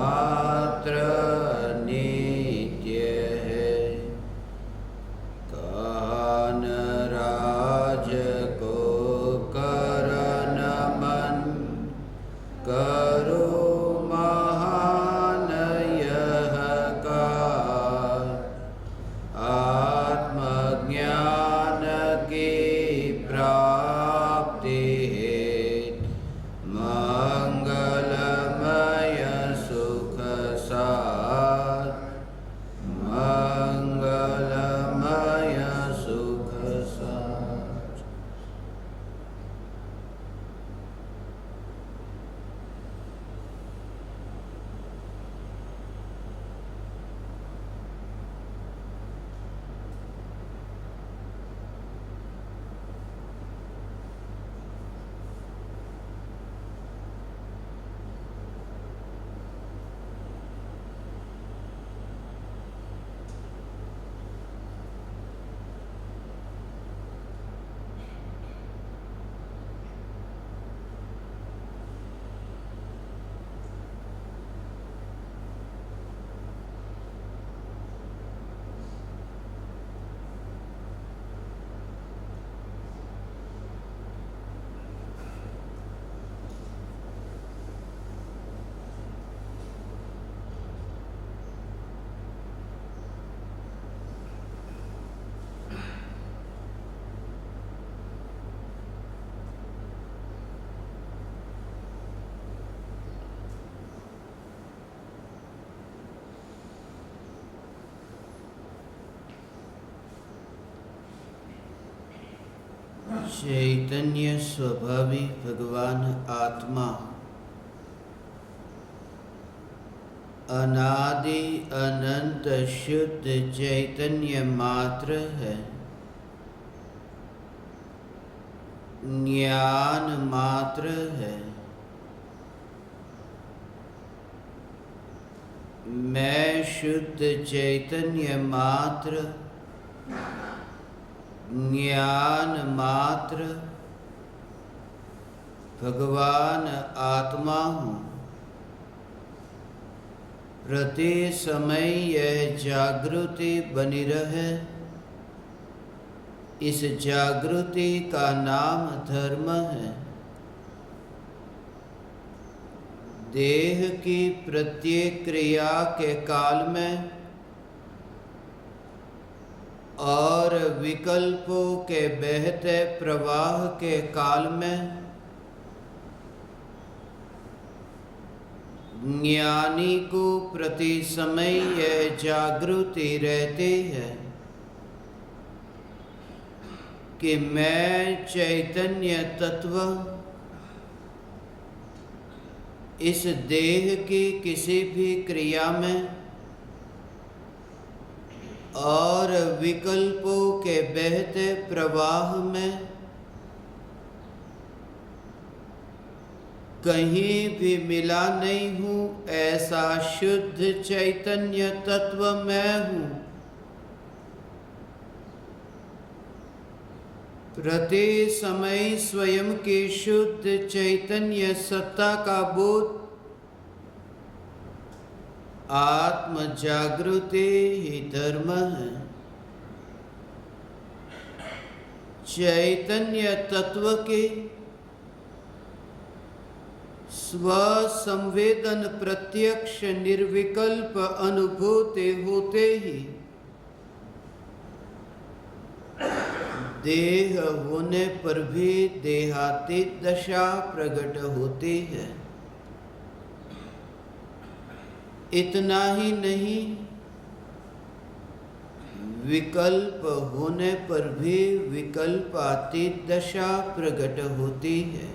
मात्र नित्य है। कहन राज को करन मन, करो महान यह काज। आत्मज्ञान की प्राप्ति हेतु मंगलमय सुख साध। मंगलमय सुख साध। चैतन्य स्वभावी भगवान आत्मा अनादि अनंत शुद्ध चैतन्य मात्र है। ज्ञान मात्र है। मैं शुद्ध चैतन्य मात्र, ज्ञान मात्र भगवान आत्मा हूँ। प्रति समय यह जागृति बनी रहे, इस जागृति का नाम धर्म है। देह की प्रत्येक क्रिया के काल में और विकल्पों के बहते प्रवाह के काल में ज्ञानी को प्रति समय यह जागृति रहती है कि मैं चैतन्य तत्व इस देह की किसी भी क्रिया में और विकल्पों के बहते प्रवाह में कहीं भी मिला नहीं हूँ। ऐसा शुद्ध चैतन्य तत्व मैं हूँ। प्रति समय स्वयं की शुद्ध चैतन्य सत्ता का बोध आत्म जागृति ही धर्म है। चैतन्य तत्व के स्व संवेदन प्रत्यक्ष निर्विकल्प अनुभूति होते ही देह होने पर भी देहातीत दशा प्रकट होती है। इतना ही नहीं, विकल्प होने पर भी विकल्पातीत दशा प्रकट होती है।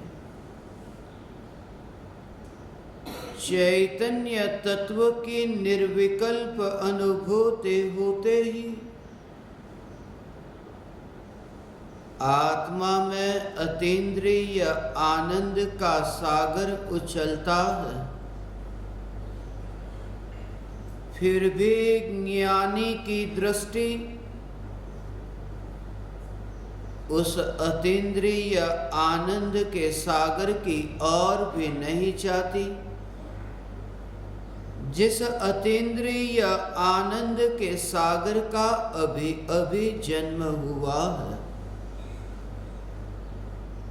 चैतन्य तत्व की निर्विकल्प अनुभूति होते ही आत्मा में अतीन्द्रिय आनंद का सागर उछलता है। फिर भी ज्ञानी की दृष्टि उस अतीन्द्रिय आनंद के सागर की ओर भी नहीं जाती। जिस अतीन्द्रिय आनंद के सागर का अभी अभी जन्म हुआ है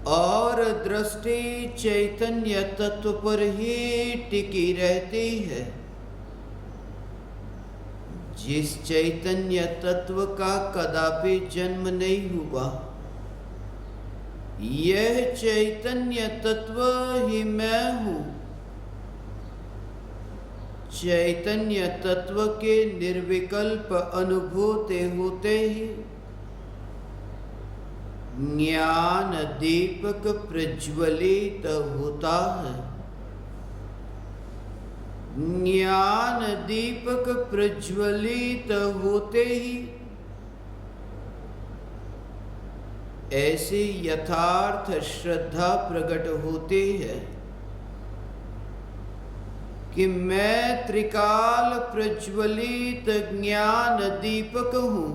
और दृष्टि चैतन्य तत्व पर ही टिकी रहती है, जिस चैतन्य तत्व का कदापि जन्म नहीं हुआ, यह चैतन्य तत्व ही मैं हूँ। चैतन्य तत्व के निर्विकल्प अनुभूति होते ही ज्ञान दीपक प्रज्वलित होता है। ज्ञान दीपक प्रज्वलित होते ही ऐसी यथार्थ श्रद्धा प्रकट होती है कि मैं त्रिकाल प्रज्वलित ज्ञान दीपक हूँ।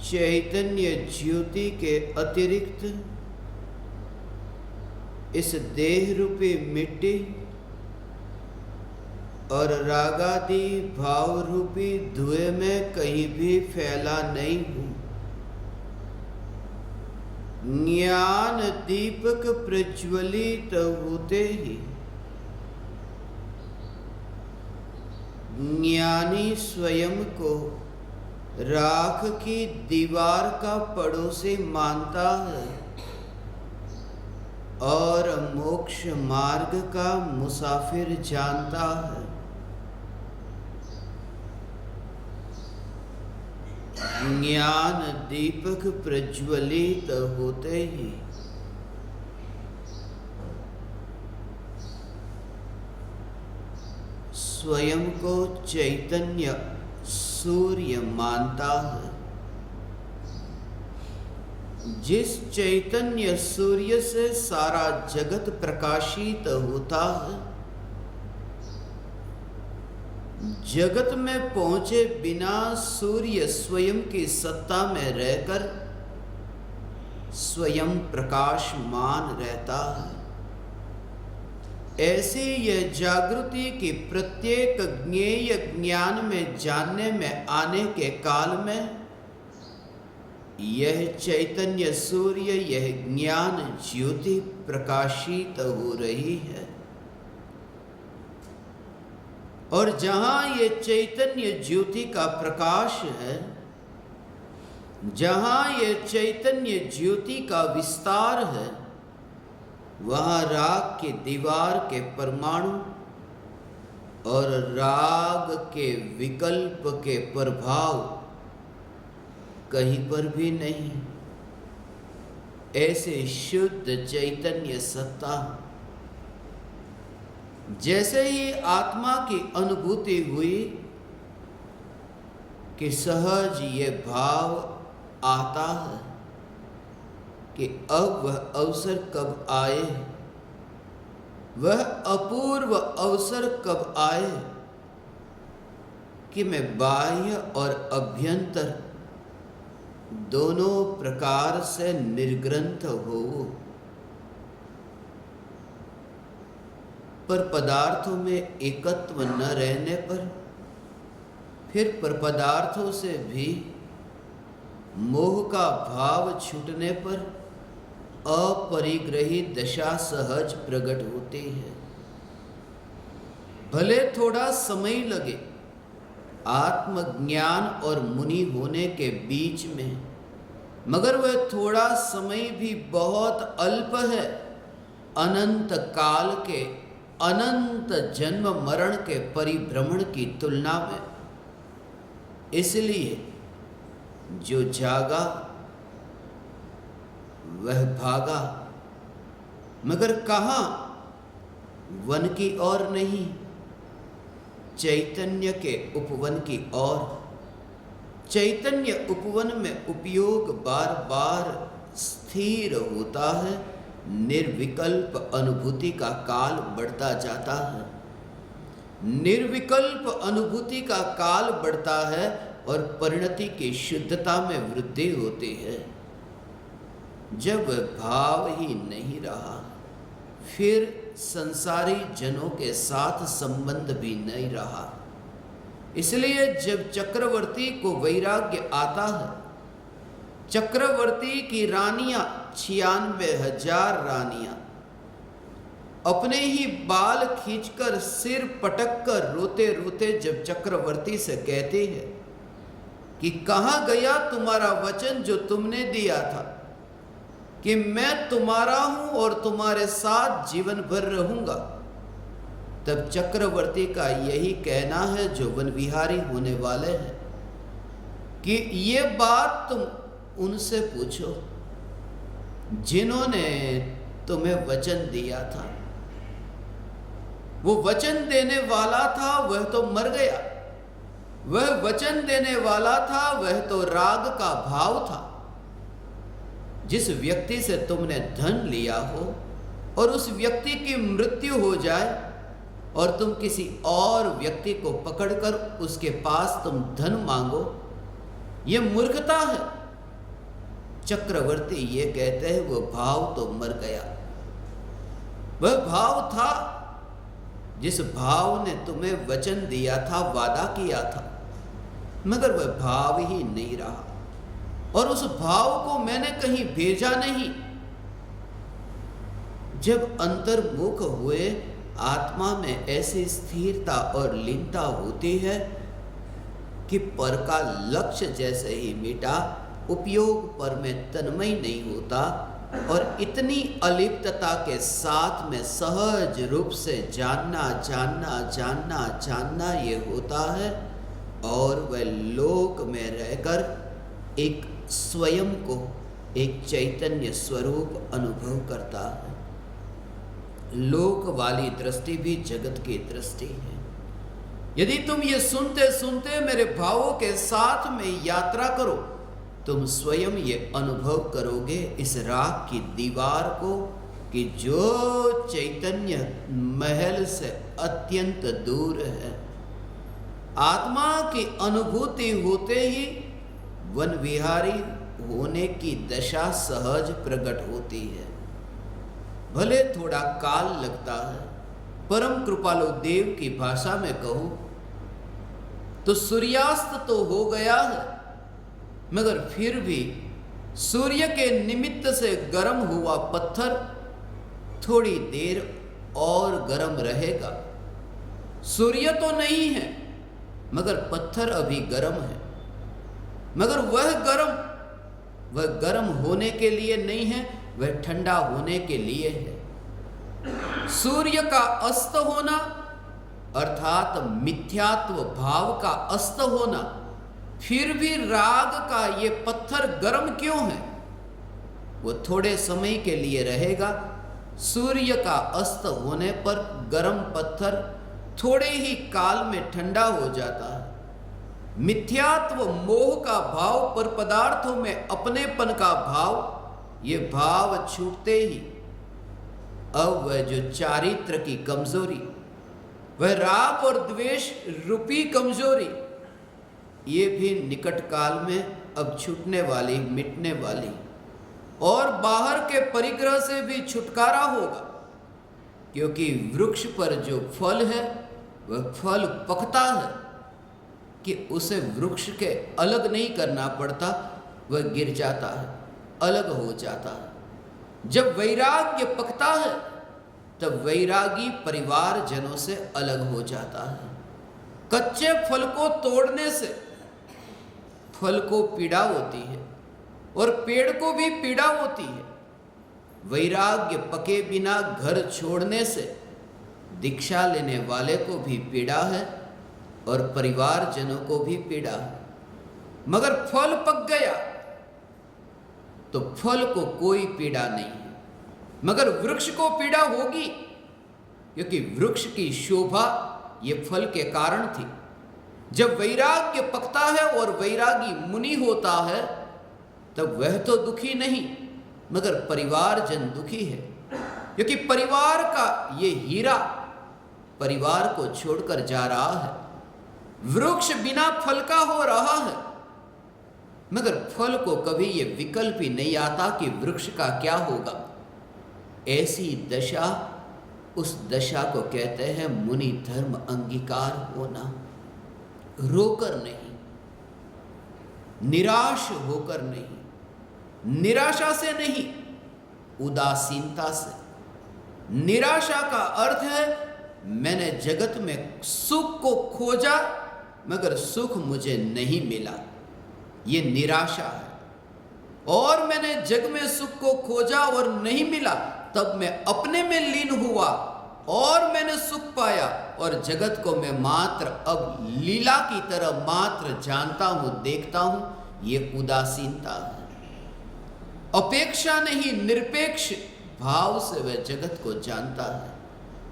चैतन्य ज्योति के अतिरिक्त इस देह रूपी मिट्टी और रागादि भाव रूपी धुएं में कहीं भी फैला नहीं हूँ। ज्ञान दीपक प्रज्वलित होते ही ज्ञानी स्वयं को राख की दीवार का पड़ोसी मानता है और मोक्ष मार्ग का मुसाफिर जानता है। ज्ञान दीपक प्रज्वलित होते ही स्वयं को चैतन्य सूर्य मानता है। जिस चैतन्य सूर्य से सारा जगत प्रकाशित होता है, जगत में पहुंचे बिना सूर्य स्वयं की सत्ता में रहकर स्वयं प्रकाशमान रहता है। ऐसी यह जागृति की प्रत्येक ज्ञेय ज्ञान में जानने में आने के काल में यह चैतन्य सूर्य, यह ज्ञान ज्योति प्रकाशित हो रही है। और जहां ये चैतन्य ज्योति का प्रकाश है, जहां ये चैतन्य ज्योति का विस्तार है, वहां राग के दीवार के परमाणु और राग के विकल्प के प्रभाव कहीं पर भी नहीं। ऐसे शुद्ध चैतन्य सत्ता, जैसे ही आत्मा की अनुभूति हुई कि सहज ये भाव आता है कि अब वह अवसर कब आए, वह अपूर्व अवसर कब आए कि मैं बाह्य और अभ्यंतर दोनों प्रकार से निर्ग्रंथ हो। पर पदार्थों में एकत्व न रहने पर, फिर पर पदार्थों से भी मोह का भाव छूटने पर अपरिग्रही दशा सहज प्रकट होती है। भले थोड़ा समय लगे आत्मज्ञान और मुनि होने के बीच में, मगर वह थोड़ा समय भी बहुत अल्प है अनंत काल के, अनंत जन्म मरण के परिभ्रमण की तुलना में। इसलिए जो जागा वह भागा, मगर कहाँ? वन की ओर नहीं, चैतन्य के उपवन की ओर। चैतन्य उपवन में उपयोग बार बार स्थिर होता है, निर्विकल्प अनुभूति का काल बढ़ता जाता है। निर्विकल्प अनुभूति का काल बढ़ता है और परिणति की शुद्धता में वृद्धि होती है। जब भाव ही नहीं रहा, फिर संसारी जनों के साथ संबंध भी नहीं रहा। इसलिए जब चक्रवर्ती को वैराग्य आता है, चक्रवर्ती की रानियां 96,000 रानियां अपने ही बाल खींचकर सिर पटककर रोते रोते जब चक्रवर्ती से कहती है कि कहाँ गया तुम्हारा वचन जो तुमने दिया था कि मैं तुम्हारा हूं और तुम्हारे साथ जीवन भर रहूंगा, तब चक्रवर्ती का यही कहना है जो वन विहारी होने वाले हैं कि ये बात तुम उनसे पूछो जिन्होंने तुम्हें वचन दिया था। वो वचन देने वाला था, वह तो मर गया। वह वचन देने वाला था, वह तो राग का भाव था। जिस व्यक्ति से तुमने धन लिया हो और उस व्यक्ति की मृत्यु हो जाए और तुम किसी और व्यक्ति को पकड़कर उसके पास तुम धन मांगो, ये मूर्खता है। चक्रवर्ती ये कहते हैं वो भाव तो मर गया। वह भाव था जिस भाव ने तुम्हें वचन दिया था, वादा किया था, मगर वह भाव ही नहीं रहा और उस भाव को मैंने कहीं भेजा नहीं। जब अंतर्मुख हुए आत्मा में ऐसी स्थिरता और लीनता होती है कि पर का लक्ष्य जैसे ही मिटा, उपयोग पर में तन्मय नहीं होता और इतनी अलिप्तता के साथ में सहज रूप से जानना जानना जानना जानना ये होता है और वह लोक में रहकर एक स्वयं को एक चैतन्य स्वरूप अनुभव करता है। लोक वाली दृष्टि भी जगत की दृष्टि है। यदि तुम ये सुनते सुनते मेरे भावों के साथ में यात्रा करो, तुम स्वयं ये अनुभव करोगे इस राग की दीवार को कि जो चैतन्य महल से अत्यंत दूर है। आत्मा की अनुभूति होते ही वन विहारी होने की दशा सहज प्रकट होती है। भले थोड़ा काल लगता है। परम कृपालु देव की भाषा में कहूं तो सूर्यास्त तो हो गया है, मगर फिर भी सूर्य के निमित्त से गर्म हुआ पत्थर थोड़ी देर और गर्म रहेगा। सूर्य तो नहीं है, मगर पत्थर अभी गर्म है। मगर वह गर्म होने के लिए नहीं है, वह ठंडा होने के लिए है। सूर्य का अस्त होना अर्थात मिथ्यात्व भाव का अस्त होना, फिर भी राग का ये पत्थर गर्म क्यों है? वो थोड़े समय के लिए रहेगा। सूर्य का अस्त होने पर गर्म पत्थर थोड़े ही काल में ठंडा हो जाता है। मिथ्यात्व मोह का भाव पर पदार्थों में अपनेपन का भाव, ये भाव छूटते ही अब वह जो चारित्र की कमजोरी, वह राग और द्वेष रूपी कमजोरी, ये भी निकट काल में अब छूटने वाली, मिटने वाली और बाहर के परिग्रह से भी छुटकारा होगा। क्योंकि वृक्ष पर जो फल है वह फल पकता है कि उसे वृक्ष के अलग नहीं करना पड़ता, वह गिर जाता है, अलग हो जाता है। जब वैराग्य पकता है तब वैरागी परिवार जनों से अलग हो जाता है। कच्चे फल को तोड़ने से फल को पीड़ा होती है और पेड़ को भी पीड़ा होती है। वैराग्य पके बिना घर छोड़ने से दीक्षा लेने वाले को भी पीड़ा है और परिवार जनों को भी पीड़ा है। मगर फल पक गया तो फल को कोई पीड़ा नहीं है, मगर वृक्ष को पीड़ा होगी, क्योंकि वृक्ष की शोभा ये फल के कारण थी। जब वैराग्य पकता है और वैरागी मुनि होता है तब वह तो दुखी नहीं, मगर परिवार जन दुखी है, क्योंकि परिवार का ये हीरा परिवार को छोड़कर जा रहा है। वृक्ष बिना फल का हो रहा है, मगर फल को कभी ये विकल्प ही नहीं आता कि वृक्ष का क्या होगा। ऐसी दशा, उस दशा को कहते हैं मुनि धर्म अंगीकार होना। रोकर नहीं, निराश होकर नहीं, निराशा से नहीं, उदासीनता से। निराशा का अर्थ है मैंने जगत में सुख को खोजा मगर सुख मुझे नहीं मिला, ये निराशा है। और मैंने जग में सुख को खोजा और नहीं मिला, तब मैं अपने में लीन हुआ और मैंने सुख पाया और जगत को मैं मात्र अब लीला की तरह मात्र जानता हूं, देखता हूं, ये उदासीनता है। अपेक्षा नहीं, निरपेक्ष भाव से वह जगत को जानता है।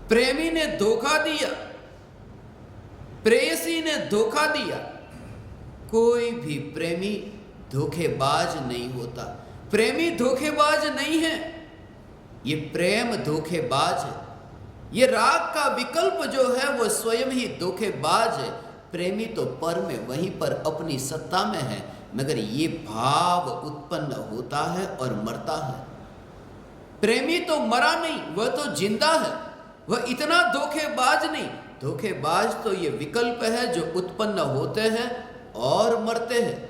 प्रेमी ने धोखा दिया, प्रेयसी ने धोखा दिया। कोई भी प्रेमी धोखेबाज नहीं होता। प्रेमी धोखेबाज नहीं है, ये प्रेम धोखेबाज है। ये राग का विकल्प जो है वो स्वयं ही धोखेबाज है। प्रेमी तो पर में वहीं पर अपनी सत्ता में है, मगर ये भाव उत्पन्न होता है और मरता है। प्रेमी तो मरा नहीं, वह तो जिंदा है। वह इतना धोखेबाज नहीं। धोखेबाज तो ये विकल्प है जो उत्पन्न होते हैं और मरते हैं।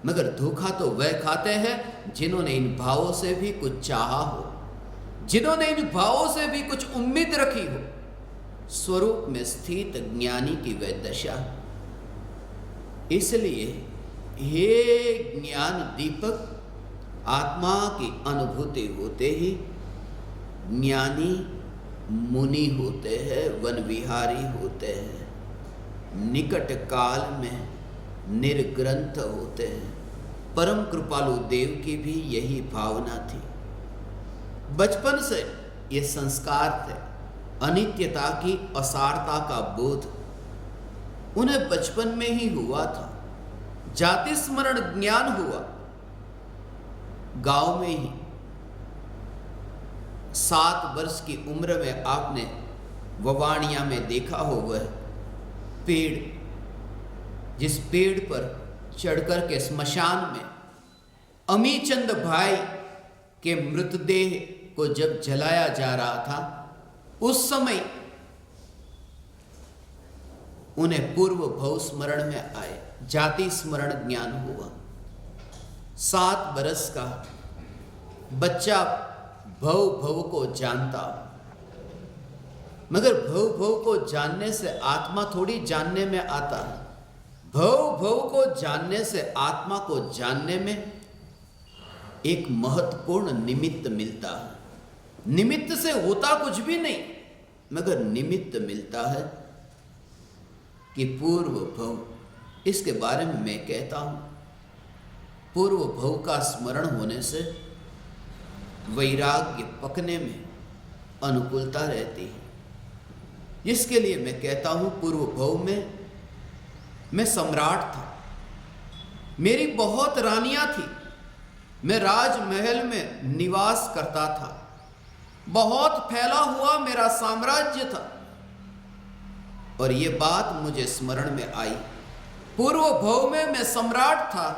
मगर धोखा तो वह खाते हैं जिन्होंने इन भावों से भी कुछ चाहा हो, जिन्होंने इन भावों से भी कुछ उम्मीद रखी हो। स्वरूप में स्थित ज्ञानी की वह दशा। इसलिए हे ज्ञान दीपक, आत्मा की अनुभूति होते ही ज्ञानी मुनि होते हैं, वन विहारी होते हैं, निकट काल में निर्ग्रंथ होते हैं। परम कृपालु देव की भी यही भावना थी। बचपन से ये संस्कार थे, अनित्यता की, असारता का बोध उन्हें बचपन में ही हुआ था। जाति स्मरण ज्ञान हुआ गांव में ही। 7 वर्ष की उम्र में आपने ववाणिया में देखा हो वह पेड़, जिस पेड़ पर चढ़कर के स्मशान में अमीचंद भाई के मृतदेह को जब जलाया जा रहा था, उस समय उन्हें पूर्व भव स्मरण में आए, जाति स्मरण ज्ञान हुआ। 7 बरस का बच्चा भव भव को जानता, मगर भव भव को जानने से आत्मा थोड़ी जानने में आता है। भव भव को जानने से आत्मा को जानने में एक महत्वपूर्ण निमित्त मिलता है। निमित्त से होता कुछ भी नहीं, मगर निमित्त मिलता है कि पूर्व भव। इसके बारे में मैं कहता हूं, पूर्व भव का स्मरण होने से वैराग्य पकने में अनुकूलता रहती है। जिसके लिए मैं कहता हूं, पूर्व भव में मैं सम्राट था, मेरी बहुत रानियां थी, मैं राजमहल में निवास करता था, बहुत फैला हुआ मेरा साम्राज्य था। और ये बात मुझे स्मरण में आई, पूर्व भव में मैं सम्राट था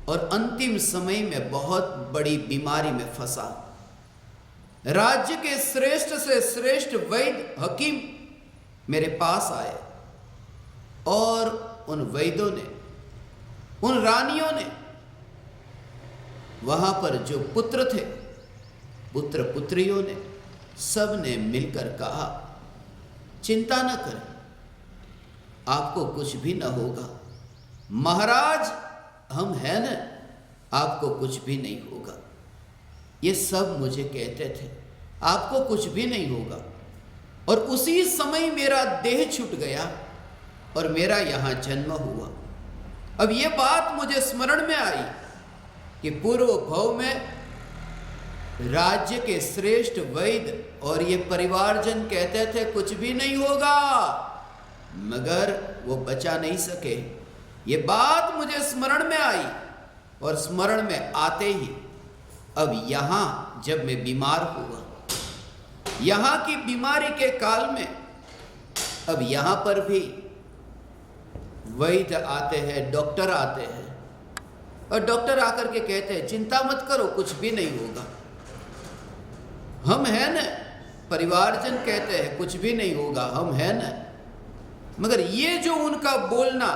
और अंतिम समय में बहुत बड़ी बीमारी में फंसा। राज्य के श्रेष्ठ से श्रेष्ठ वैद्य हकीम मेरे पास आए और उन वैद्यों ने, उन रानियों ने, वहां पर जो पुत्र थे, पुत्र पुत्रियों ने, सब ने मिलकर कहा, चिंता न करें, आपको कुछ भी न होगा, महाराज हम हैं न, आपको कुछ भी नहीं होगा। ये सब मुझे कहते थे आपको कुछ भी नहीं होगा। और उसी समय मेरा देह छूट गया और मेरा यहाँ जन्म हुआ। अब ये बात मुझे स्मरण में आई कि पूर्व भव में राज्य के श्रेष्ठ वैद्य और ये परिवारजन कहते थे कुछ भी नहीं होगा, मगर वो बचा नहीं सके। ये बात मुझे स्मरण में आई और स्मरण में आते ही अब यहाँ जब मैं बीमार हुआ, यहाँ की बीमारी के काल में, अब यहाँ पर भी वैद्य आते हैं, डॉक्टर आते हैं और डॉक्टर आकर के कहते हैं चिंता मत करो, कुछ भी नहीं होगा। हम हैं न, परिवारजन कहते हैं कुछ भी नहीं होगा, हम हैं न। मगर ये जो उनका बोलना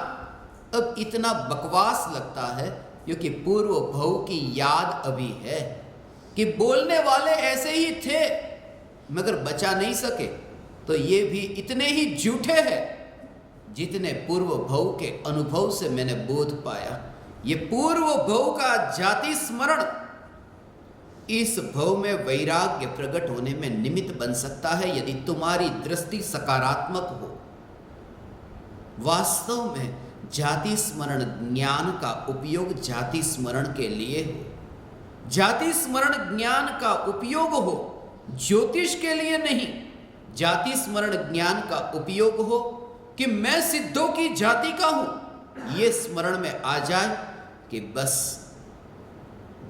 अब इतना बकवास लगता है, क्योंकि पूर्व भव की याद अभी है कि बोलने वाले ऐसे ही थे मगर बचा नहीं सके। तो ये भी इतने ही झूठे हैं जितने पूर्व भव के अनुभव से मैंने बोध पाया। ये पूर्व भव का जाति स्मरण इस भव में वैराग्य प्रकट होने में निमित्त बन सकता है, यदि तुम्हारी दृष्टि सकारात्मक हो। वास्तव में जाति स्मरण ज्ञान का उपयोग जाति स्मरण के लिए हो, जाति स्मरण ज्ञान का उपयोग हो, ज्योतिष के लिए नहीं। जाति स्मरण ज्ञान का उपयोग हो कि मैं सिद्धों की जाति का हूं, ये स्मरण में आ जाए कि बस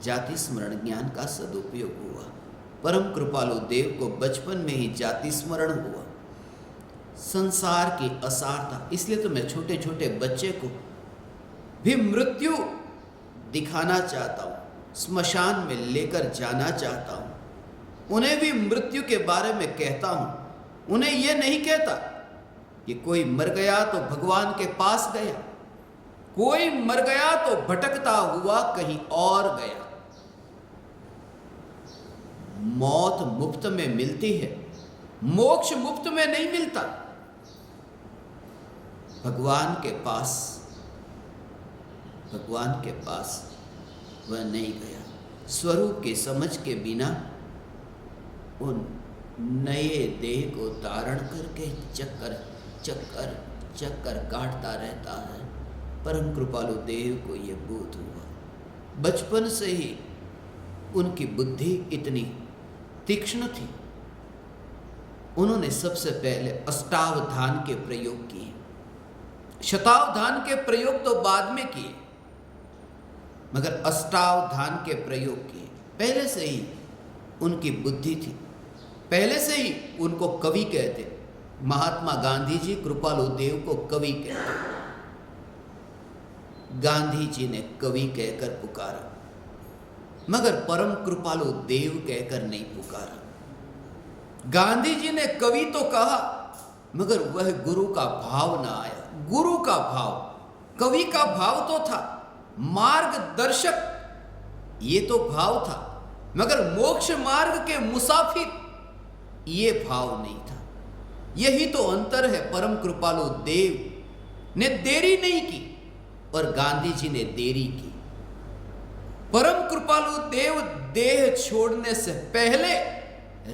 जाति स्मरण ज्ञान का सदुपयोग हुआ। परम कृपालु देव को बचपन में ही जाति स्मरण हुआ, संसार की असारता। इसलिए तो मैं छोटे छोटे बच्चे को भी मृत्यु दिखाना चाहता हूँ, स्मशान में लेकर जाना चाहता हूँ, उन्हें भी मृत्यु के बारे में कहता हूँ। उन्हें यह नहीं कहता कि कोई मर गया तो भगवान के पास गया, कोई मर गया तो भटकता हुआ कहीं और गया। मौत मुफ्त में मिलती है, मोक्ष मुफ्त में नहीं मिलता। भगवान के पास वह नहीं गया। स्वरूप की समझ के बिना उन नए देह को धारण करके चक्कर चक्कर चक्कर काटता रहता है। परम कृपालु देव को यह बोध हुआ। बचपन से ही उनकी बुद्धि इतनी तीक्ष्ण थी, उन्होंने सबसे पहले अष्टावधान के प्रयोग किए। शतावधान के प्रयोग तो बाद में किए, मगर अष्टावधान के प्रयोग किए। पहले से ही उनकी बुद्धि थी, पहले से ही उनको कवि कहते। महात्मा गांधी जी कृपालु देव को कवि कहते। गांधी जी ने कवि कहकर पुकारा, मगर परम कृपालु देव कहकर नहीं पुकारा। गांधी जी ने कवि तो कहा, मगर वह गुरु का भाव ना आया। गुरु का भाव, कवि का भाव तो था, मार्गदर्शक ये तो भाव था, मगर मोक्ष मार्ग के मुसाफिर ये भाव नहीं था। यही तो अंतर है। परम कृपालु देव ने देरी नहीं की और गांधी जी ने देरी की। परम कृपालु देव देह छोड़ने से पहले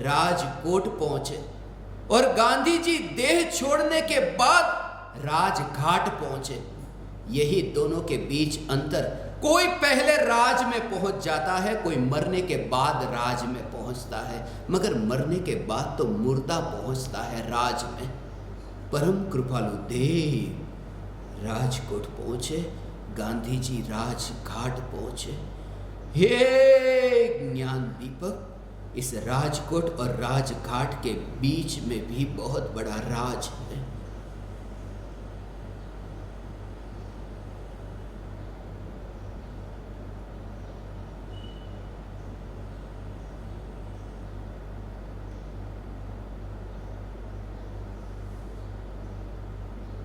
राजकोट पहुंचे और गांधी जी देह छोड़ने के बाद राजघाट पहुंचे। यही दोनों के बीच अंतर। कोई पहले राज में पहुंच जाता है, कोई मरने के बाद राज में पहुंचता है, मगर मरने के बाद तो मुर्दा पहुंचता है राज में। परम कृपालु देव राजकोट पहुंचे, गांधी जी राजघाट पहुंचे। हे ज्ञान दीपक, इस राजकोट और राजघाट के बीच में भी बहुत बड़ा राज है।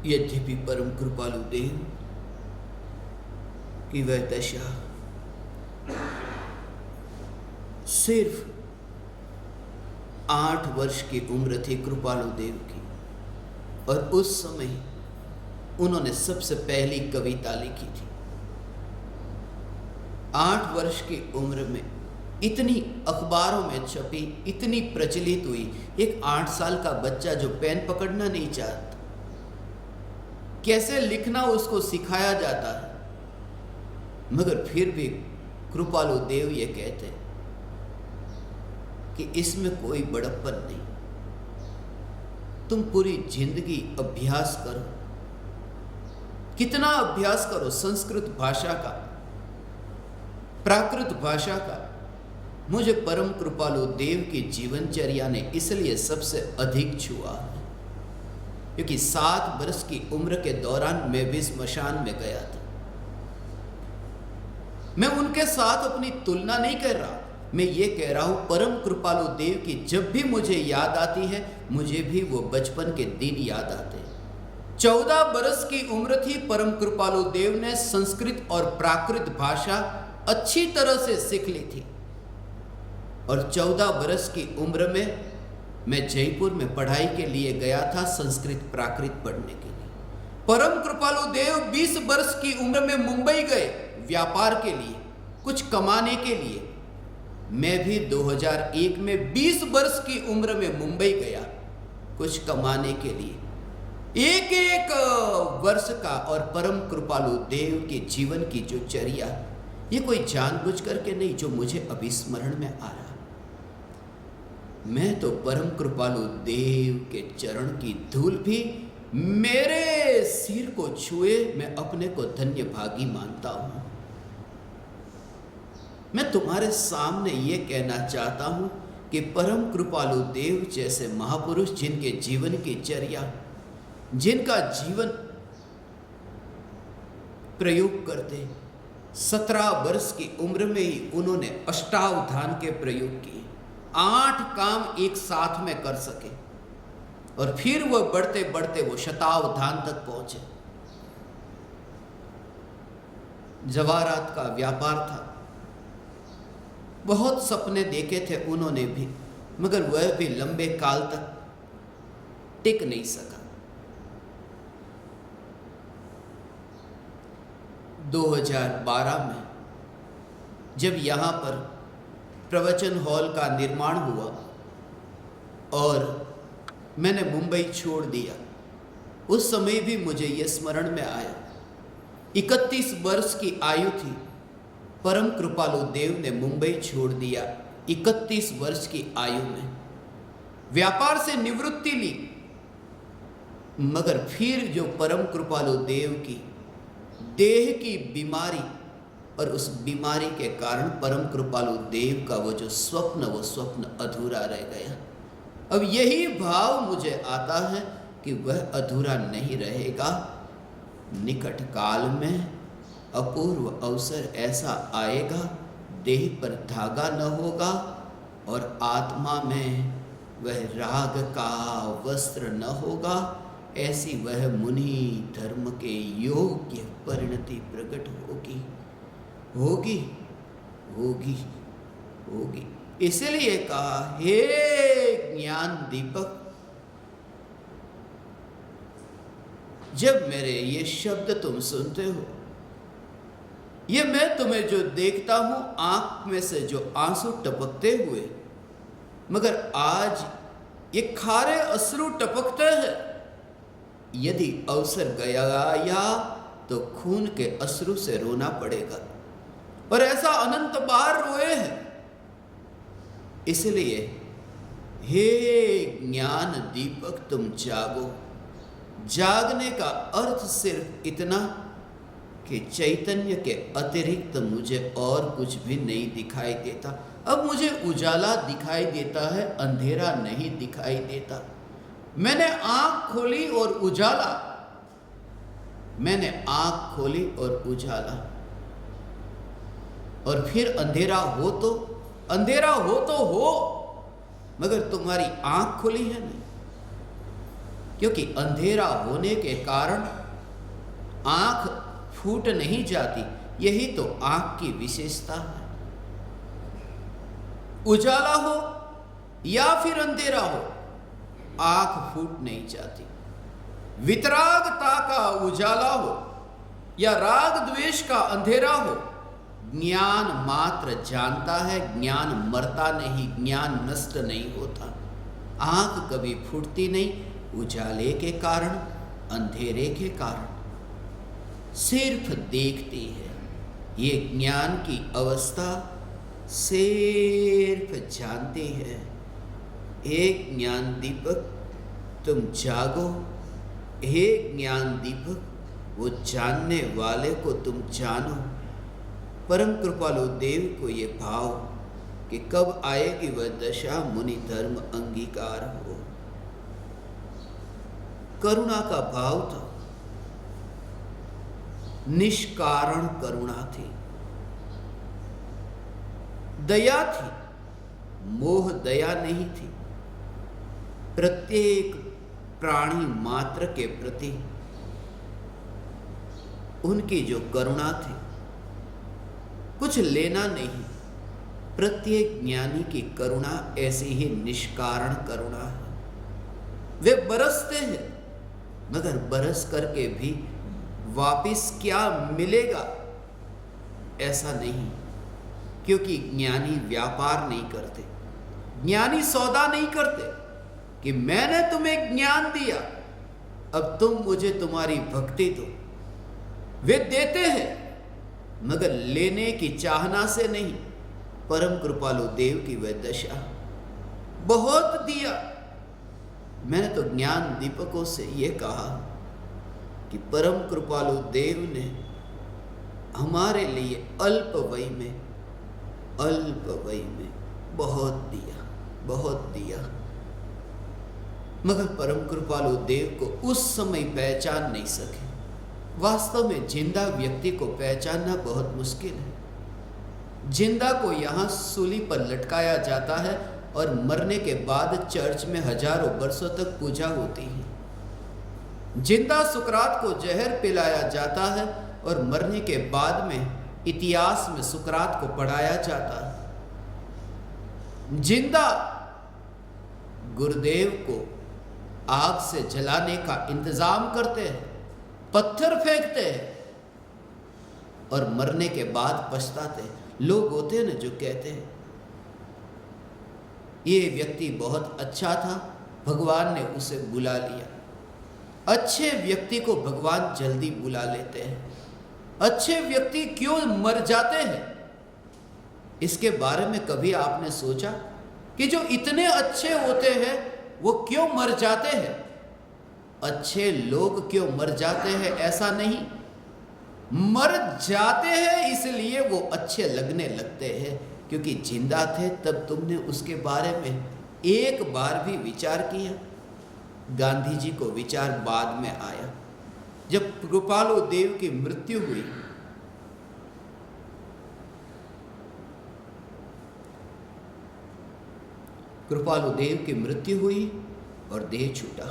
यद्यपि परम कृपालु देव की वह दशा सिर्फ 8 वर्ष की उम्र थी कृपालु देव की, और उस समय उन्होंने सबसे पहली कविता लिखी थी। 8 वर्ष की उम्र में इतनी अखबारों में छपी, इतनी प्रचलित हुई। एक 8 साल का बच्चा जो पेन पकड़ना नहीं चाहता, कैसे लिखना उसको सिखाया जाता है, मगर फिर भी कृपालु देव ये कहते कि इसमें कोई बड़प्पन नहीं। तुम पूरी जिंदगी अभ्यास करो, कितना अभ्यास करो संस्कृत भाषा का, प्राकृत भाषा का। मुझे परम कृपालु देव की जीवनचर्या ने इसलिए सबसे अधिक छुआ, क्योंकि 7 वर्ष की उम्र के दौरान मैं भी स्मशान में गया था। मैं उनके साथ अपनी तुलना नहीं कर रहा, मैं ये कह रहा हूं परम कृपालु देव की जब भी मुझे याद आती है, मुझे भी वो बचपन के दिन याद आते हैं। 14 बरस की उम्र थी, परम कृपालु देव ने संस्कृत और प्राकृत भाषा अच्छी तरह से सीख ली थी। और 14 बरस की उम्र में मैं जयपुर में पढ़ाई के लिए गया था, संस्कृत प्राकृत पढ़ने के लिए। परम कृपालु देव 20 वर्ष की उम्र में मुंबई गए व्यापार के लिए, कुछ कमाने के लिए। मैं भी 2001 में 20 वर्ष की उम्र में मुंबई गया कुछ कमाने के लिए। एक एक वर्ष का और परम कृपालु देव के जीवन की जो चर्या, ये कोई जानबूझ करके नहीं, जो मुझे अभी स्मरण में आ रहा। मैं तो परम कृपालु देव के चरण की धूल भी मेरे सिर को छुए मैं अपने को धन्य भागी मानता हूं। मैं तुम्हारे सामने ये कहना चाहता हूं कि परम कृपालु देव जैसे महापुरुष, जिनके जीवन की चर्या, जिनका जीवन प्रयोग करते, 17 वर्ष की उम्र में ही उन्होंने अष्टावधान के प्रयोग किए, 8 काम एक साथ में कर सके, और फिर वह बढ़ते बढ़ते वो शतावधान तक पहुंचे। जवाहरात का व्यापार था, बहुत सपने देखे थे उन्होंने भी, मगर वह भी लंबे काल तक टिक नहीं सका। 2012 में जब यहाँ पर प्रवचन हॉल का निर्माण हुआ और मैंने मुंबई छोड़ दिया, उस समय भी मुझे यह स्मरण में आया। 31 वर्ष की आयु थी, परम कृपालु देव ने मुंबई छोड़ दिया 31 वर्ष की आयु में, व्यापार से निवृत्ति ली। मगर फिर जो परम कृपालु देव की देह की बीमारी, और उस बीमारी के कारण परम कृपालु देव का वो जो स्वप्न, वो स्वप्न अधूरा रह गया। अब यही भाव मुझे आता है कि वह अधूरा नहीं रहेगा। निकट काल में अपूर्व अवसर ऐसा आएगा, देह पर धागा न होगा और आत्मा में वह राग का वस्त्र न होगा। ऐसी वह मुनि धर्म के योग्य परिणति प्रकट होगी, होगी, होगी, होगी। इसलिए कहा, हे ज्ञान दीपक, जब मेरे ये शब्द तुम सुनते हो, ये मैं तुम्हें जो देखता हूं, आंख में से जो आंसू टपकते हुए, मगर आज ये खारे अश्रु टपकते हैं। यदि अवसर गया तो खून के अश्रु से रोना पड़ेगा, और ऐसा अनंत बार रोए हैं। इसलिए हे ज्ञान दीपक, तुम जागो। जागने का अर्थ सिर्फ इतना कि चैतन्य के अतिरिक्त मुझे और कुछ भी नहीं दिखाई देता। अब मुझे उजाला दिखाई देता है, अंधेरा नहीं दिखाई देता। मैंने आंख खोली और उजाला, मैंने आंख खोली और उजाला, और फिर अंधेरा हो तो हो, मगर तुम्हारी आंख खुली है नहीं, क्योंकि अंधेरा होने के कारण आंख फूट नहीं जाती। यही तो आंख की विशेषता है। उजाला हो या फिर अंधेरा हो, आंख फूट नहीं जाती। वितरागता का उजाला हो या राग द्वेष का अंधेरा हो, ज्ञान मात्र जानता है, ज्ञान मरता नहीं, ज्ञान नष्ट नहीं होता। आंख कभी फूटती नहीं, उजाले के कारण, अंधेरे के कारण, सिर्फ देखती है। ये ज्ञान की अवस्था सिर्फ जानती है। एक ज्ञान दीपक, तुम जागो। एक ज्ञान दीपक, वो जानने वाले को तुम जानो। परम कृपालु देव को ये भाव कि कब आएगी वह दशा, मुनि धर्म अंगीकार हो। करुणा का भाव था, निष्कारण करुणा थी। दया थी, मोह दया नहीं थी। प्रत्येक प्राणी मात्र के प्रति उनकी जो करुणा थी, कुछ लेना नहीं। प्रत्येक ज्ञानी की करुणा ऐसी ही निष्कारण करुणा है। वे बरसते हैं, मगर बरस करके भी वापिस क्या मिलेगा ऐसा नहीं, क्योंकि ज्ञानी व्यापार नहीं करते, ज्ञानी सौदा नहीं करते कि मैंने तुम्हें ज्ञान दिया, अब तुम मुझे तुम्हारी भक्ति दो। वे देते हैं, मगर लेने की चाहना से नहीं। परम कृपालु देव की वह दशा, बहुत दिया। मैंने तो ज्ञान दीपकों से यह कहा कि परम कृपालु देव ने हमारे लिए अल्प वय में बहुत दिया, बहुत दिया। मगर परम कृपालु देव को उस समय पहचान नहीं सके। वास्तव में जिंदा व्यक्ति को पहचानना बहुत मुश्किल है। जिंदा को यहाँ सूली पर लटकाया जाता है और मरने के बाद चर्च में हजारों वर्षों तक पूजा होती है। जिंदा सुकरात को जहर पिलाया जाता है और मरने के बाद में इतिहास में सुकरात को पढ़ाया जाता है। जिंदा गुरुदेव को आग से जलाने का इंतजाम करते हैं, पत्थर फेंकते हैं और मरने के बाद पछताते हैं। लोग होते हैं ना जो कहते हैं ये व्यक्ति बहुत अच्छा था, भगवान ने उसे बुला लिया। अच्छे व्यक्ति को भगवान जल्दी बुला लेते हैं। अच्छे व्यक्ति क्यों मर जाते हैं, इसके बारे में कभी आपने सोचा कि जो इतने अच्छे होते हैं वो क्यों मर जाते हैं? अच्छे लोग क्यों मर जाते हैं ऐसा नहीं, मर जाते हैं इसलिए वो अच्छे लगने लगते हैं, क्योंकि जिंदा थे तब तुमने उसके बारे में एक बार भी विचार किया? गांधी जी को विचार बाद में आया, जब कृपालु देव की मृत्यु हुई। कृपालु देव की मृत्यु हुई और देह छूटा।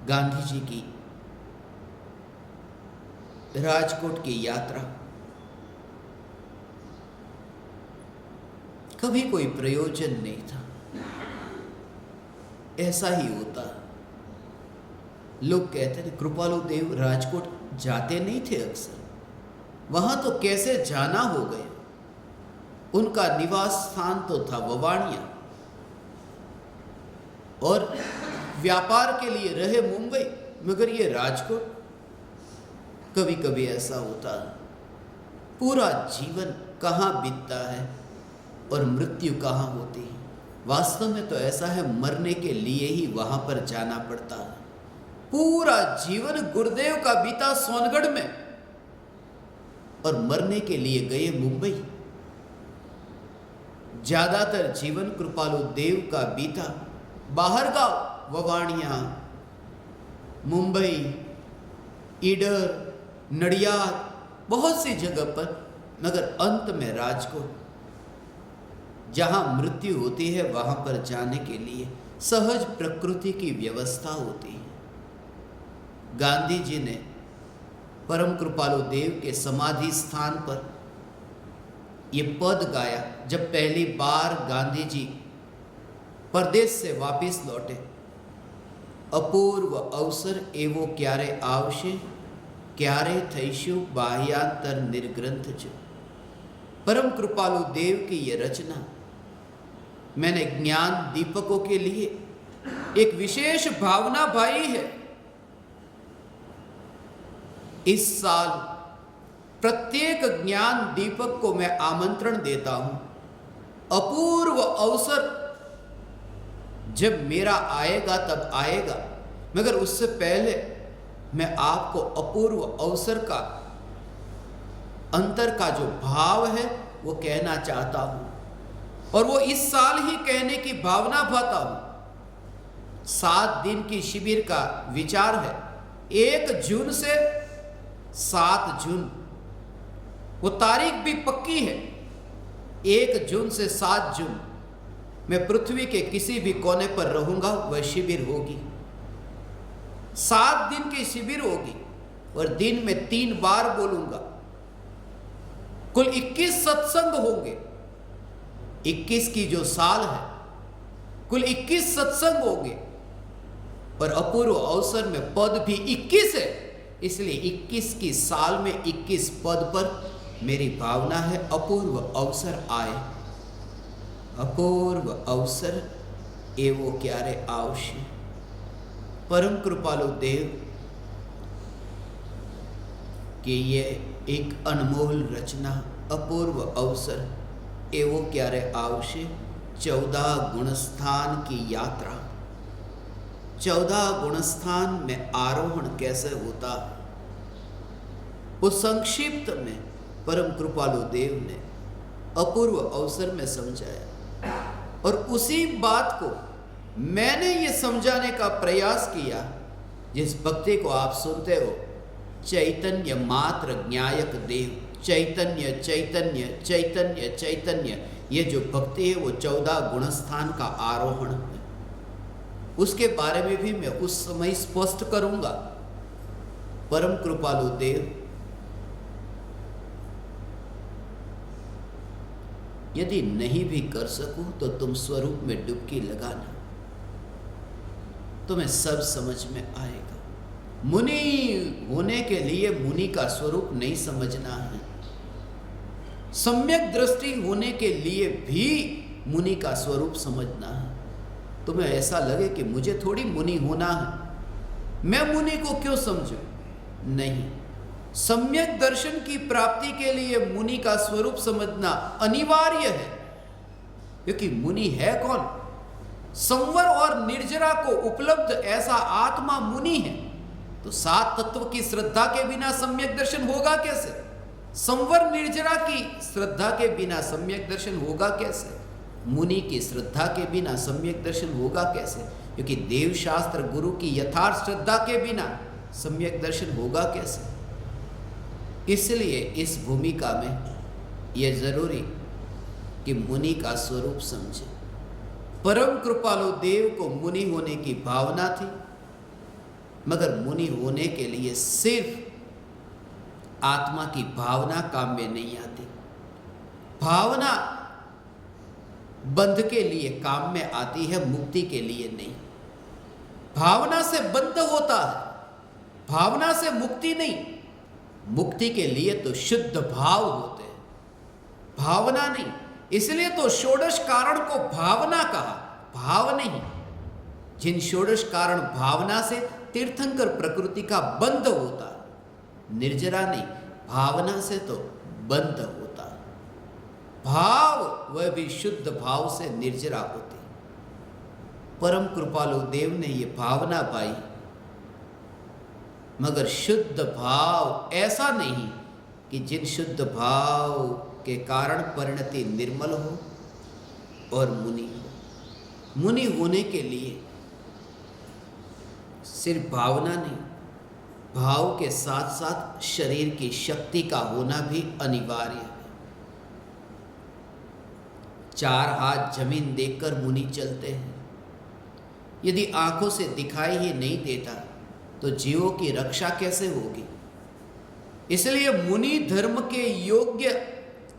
गांधी जी की राजकोट की यात्रा कभी कोई प्रयोजन नहीं था। ऐसा ही होता। लोग कहते थे कृपालु देव राजकोट जाते नहीं थे अक्सर, वहां तो कैसे जाना हो गए। उनका निवास स्थान तो था ववाणिया और व्यापार के लिए रहे मुंबई, मगर ये राजकोट। कभी कभी ऐसा होता है, पूरा जीवन कहाँ बीतता है और मृत्यु कहाँ होती है। वास्तव में तो ऐसा है, मरने के लिए ही वहां पर जाना पड़ता है। पूरा जीवन गुरुदेव का बीता सोनगढ़ में और मरने के लिए गए मुंबई। ज्यादातर जीवन कृपालु देव का बीता बाहर गांव, ववाणिया, मुंबई, ईडर, नडियाद, बहुत सी जगह पर, मगर अंत में राजकोट। जहां मृत्यु होती है वहां पर जाने के लिए सहज प्रकृति की व्यवस्था होती है। गांधी जी ने परम कृपालु देव के समाधि स्थान पर ये पद गाया जब पहली बार गांधी जी परदेश से वापिस लौटे। अपूर्व अवसर एवो क्यारे आवशे, क्यारे थईशु बाह्यांतर निर्ग्रंथ जो। परम कृपालु देव की ये रचना मैंने ज्ञान दीपकों के लिए एक विशेष भावना भाई है। इस साल प्रत्येक ज्ञान दीपक को मैं आमंत्रण देता हूं। अपूर्व अवसर जब मेरा आएगा तब आएगा, मगर उससे पहले मैं आपको अपूर्व अवसर का अंतर का जो भाव है वो कहना चाहता हूं, और वो इस साल ही कहने की भावना भाता हूं। 7 दिन की शिविर का विचार है, 1 जून से 7 जून। वो तारीख भी पक्की है, 1 जून से 7 जून मैं पृथ्वी के किसी भी कोने पर रहूंगा, वह शिविर होगी। 7 दिन की शिविर होगी और दिन में 3 बार बोलूंगा। कुल 21 सत्संग होंगे। 21 की जो साल है, कुल 21 सत्संग होंगे और अपूर्व अवसर में पद भी 21 है। इसलिए 21 की साल में 21 पद पर मेरी भावना है अपूर्व अवसर आए। अपूर्व अवसर एवो क्यारे आवशे। परम कृपालु देव कि ये एक अनमोल रचना अपूर्व अवसर एवो क्यारे आवशे। 14 गुणस्थान की यात्रा। 14 गुणस्थान में आरोहण कैसे होता है, उस संक्षिप्त में परम कृपालु देव ने अपूर्व अवसर में समझाया और उसी बात को मैंने ये समझाने का प्रयास किया जिस भक्ति को आप सुनते हो, चैतन्य मात्र ज्ञायक देव। चैतन्य चैतन्य चैतन्य चैतन्य, ये जो भक्ति है वो 14 गुणस्थान का आरोहण है। उसके बारे में भी मैं उस समय स्पष्ट करूंगा। परम कृपालु देव, यदि नहीं भी कर सकूं तो तुम स्वरूप में डुबकी लगाना, तुम्हें सब समझ में आएगा। मुनि होने के लिए मुनि का स्वरूप नहीं समझना है। सम्यक दृष्टि होने के लिए भी मुनि का स्वरूप समझना है। तुम्हें ऐसा लगे कि मुझे थोड़ी मुनि होना है, मैं मुनि को क्यों समझूं? नहीं, सम्यक दर्शन की प्राप्ति के लिए मुनि का स्वरूप समझना अनिवार्य है। क्योंकि मुनि है कौन? संवर और निर्जरा को उपलब्ध ऐसा आत्मा मुनि है। तो 7 तत्व की श्रद्धा के बिना सम्यक दर्शन होगा कैसे? संवर निर्जरा की श्रद्धा के बिना सम्यक दर्शन होगा कैसे? मुनि की श्रद्धा के बिना सम्यक दर्शन होगा कैसे? क्योंकि देव शास्त्र गुरु की यथार्थ श्रद्धा के बिना सम्यक दर्शन होगा कैसे? इसलिए इस भूमिका में यह जरूरी कि मुनि का स्वरूप समझे। परम कृपालु देव को मुनि होने की भावना थी, मगर मुनि होने के लिए सिर्फ आत्मा की भावना काम में नहीं आती। भावना बंध के लिए काम में आती है, मुक्ति के लिए नहीं। भावना से बंध होता है, भावना से मुक्ति नहीं। मुक्ति के लिए तो शुद्ध भाव होते हैं, भावना नहीं। इसलिए तो षोडश कारण को भावना कहा, भाव नहीं। जिन षोडश कारण भावना से तीर्थंकर प्रकृति का बंध होता है, निर्जरा नहीं, भावना से तो बंध होता है। भाव वह भी शुद्ध भाव से निर्जरा होती। परम कृपालु देव ने ये भावना पाई, मगर शुद्ध भाव ऐसा नहीं कि जिन शुद्ध भाव के कारण परिणति निर्मल हो और मुनि हो। मुनि होने के लिए सिर्फ भावना नहीं, भाव के साथ साथ शरीर की शक्ति का होना भी अनिवार्य है। 4 हाथ जमीन देखकर मुनि चलते हैं। यदि आंखों से दिखाई ही नहीं देता तो जीवों की रक्षा कैसे होगी? इसलिए मुनि धर्म के योग्य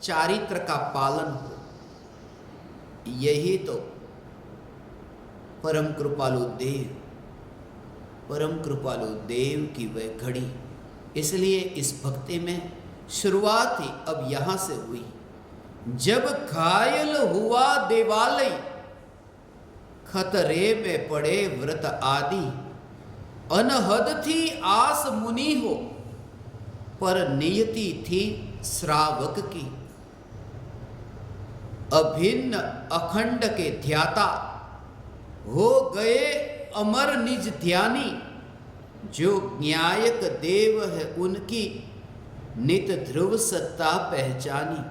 चारित्र का पालन हो, यही तो परम कृपालु देव की वह घड़ी। इसलिए इस भक्ति में शुरुआत ही अब यहां से हुई। जब घायल हुआ देवालय, खतरे में पड़े व्रत आदि, अनहद थी आस मुनि हो, पर नियति थी श्रावक की। अभिन्न अखंड के ध्याता हो गए अमर निज ध्यानी। जो न्यायक देव है उनकी नित ध्रुव सत्ता पहचानी।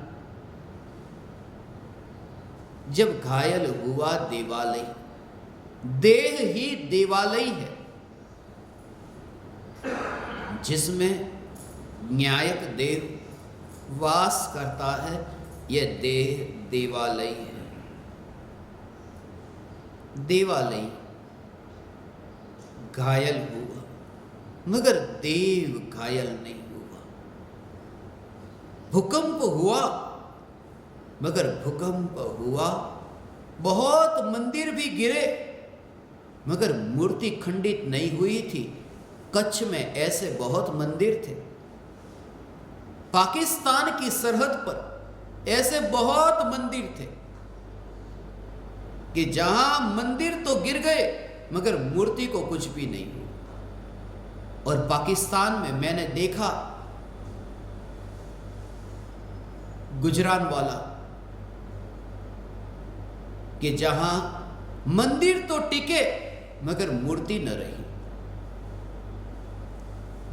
जब घायल हुआ देवालय, देह ही देवालय है जिसमें न्यायक देव वास करता है। यह देह देवालय है। देवालय घायल हुआ, मगर देव घायल नहीं हुआ। भूकंप हुआ, मगर भूकंप हुआ। बहुत मंदिर भी गिरे, मगर मूर्ति खंडित नहीं हुई थी। कच्छ में ऐसे बहुत मंदिर थे, पाकिस्तान की सरहद पर ऐसे बहुत मंदिर थे कि जहां मंदिर तो गिर गए मगर मूर्ति को कुछ भी नहीं हुआ। और पाकिस्तान में मैंने देखा गुजरानवाला कि जहां मंदिर तो टिके मगर मूर्ति न रही।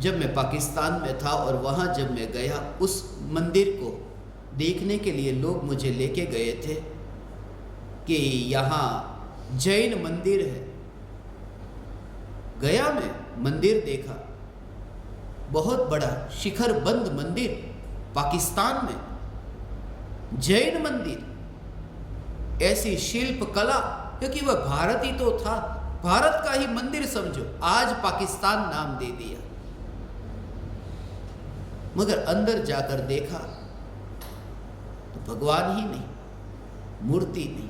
जब मैं पाकिस्तान में था और वहां जब मैं गया, उस मंदिर को देखने के लिए लोग मुझे लेके गए थे कि यहाँ जैन मंदिर है। गया मैं, मंदिर देखा, बहुत बड़ा शिखर बंद मंदिर पाकिस्तान में, जैन मंदिर। ऐसी शिल्प कला, क्योंकि वह भारत ही तो था, भारत का ही मंदिर समझो, आज पाकिस्तान नाम दे दिया। मगर अंदर जाकर देखा तो भगवान ही नहीं, मूर्ति नहीं।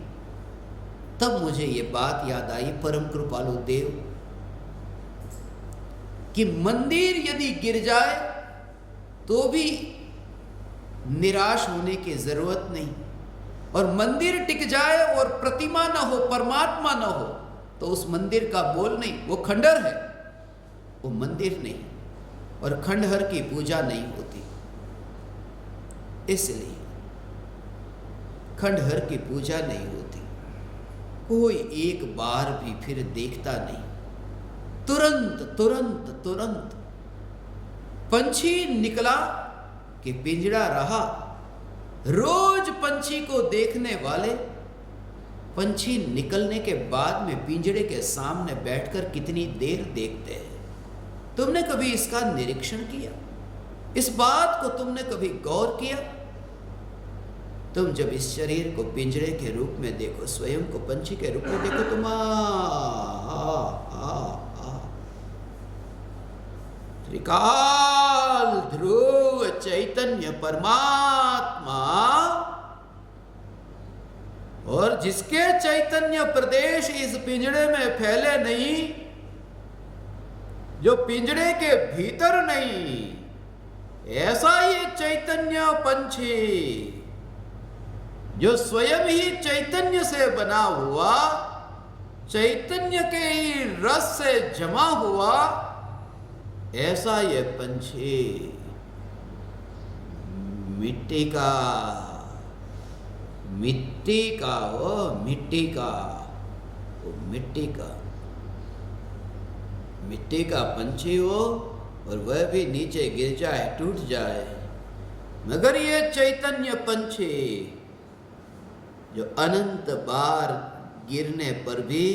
तब मुझे ये बात याद आई परम कृपालु देव कि मंदिर यदि गिर जाए तो भी निराश होने की जरूरत नहीं, और मंदिर टिक जाए और प्रतिमा न हो, परमात्मा न हो, तो उस मंदिर का मोल नहीं। वो खंडहर है, वो मंदिर नहीं। और खंडहर की पूजा नहीं होती, इसलिए खंडहर की पूजा नहीं होती। कोई एक बार भी फिर देखता नहीं, तुरंत तुरंत तुरंत पंछी निकला कि पिंजड़ा रहा। रोज पंछी को देखने वाले पंछी निकलने के बाद में पिंजड़े के सामने बैठकर कितनी देर देखते हैं। तुमने कभी इसका निरीक्षण किया? इस बात को तुमने कभी गौर किया? तुम जब इस शरीर को पिंजरे के रूप में देखो, स्वयं को पंछी के रूप में देखो, तुम त्रिकाल ध्रुव चैतन्य परमात्मा, और जिसके चैतन्य प्रदेश इस पिंजरे में फैले नहीं, जो पिंजरे के भीतर नहीं, ऐसा ही चैतन्य पंछी जो स्वयं ही चैतन्य से बना हुआ, चैतन्य के ही रस से जमा हुआ, ऐसा ये पंछी मिट्टी का हो, मिट्टी का पंछी हो, और वह भी नीचे गिर जाए, टूट जाए, मगर ये चैतन्य पंछी जो अनंत बार गिरने पर भी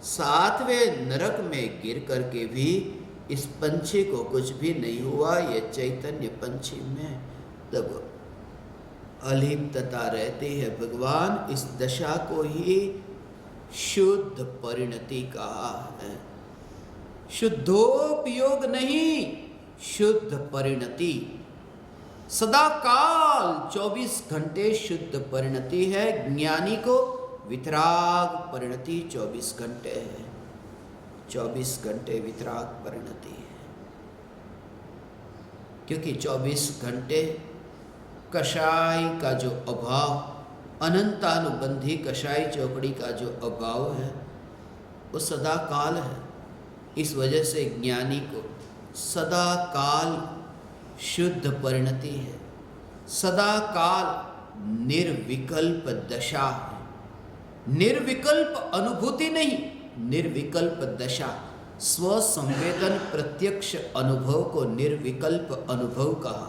7वें नरक में गिर करके भी इस पंछी को कुछ भी नहीं हुआ। ये चैतन्य पंछी में तब अलिप्तता रहती है। भगवान इस दशा को ही शुद्ध परिणति कहा है। शुद्धोपयोग नहीं, शुद्ध परिणति। सदा काल 24 घंटे शुद्ध परिणति है। ज्ञानी को वितराग परिणति 24 घंटे है, 24 घंटे वितराग परिणति है। क्योंकि 24 घंटे कषाय का जो अभाव, अनंतानुबंधी कषाय चौकड़ी का जो अभाव है, वो सदा काल है। इस वजह से ज्ञानी को सदा काल शुद्ध परिणति है, सदा काल निर्विकल्प दशा है। निर्विकल्प अनुभूति नहीं, निर्विकल्प दशा। स्व संवेदन प्रत्यक्ष अनुभव को निर्विकल्प अनुभव कहा,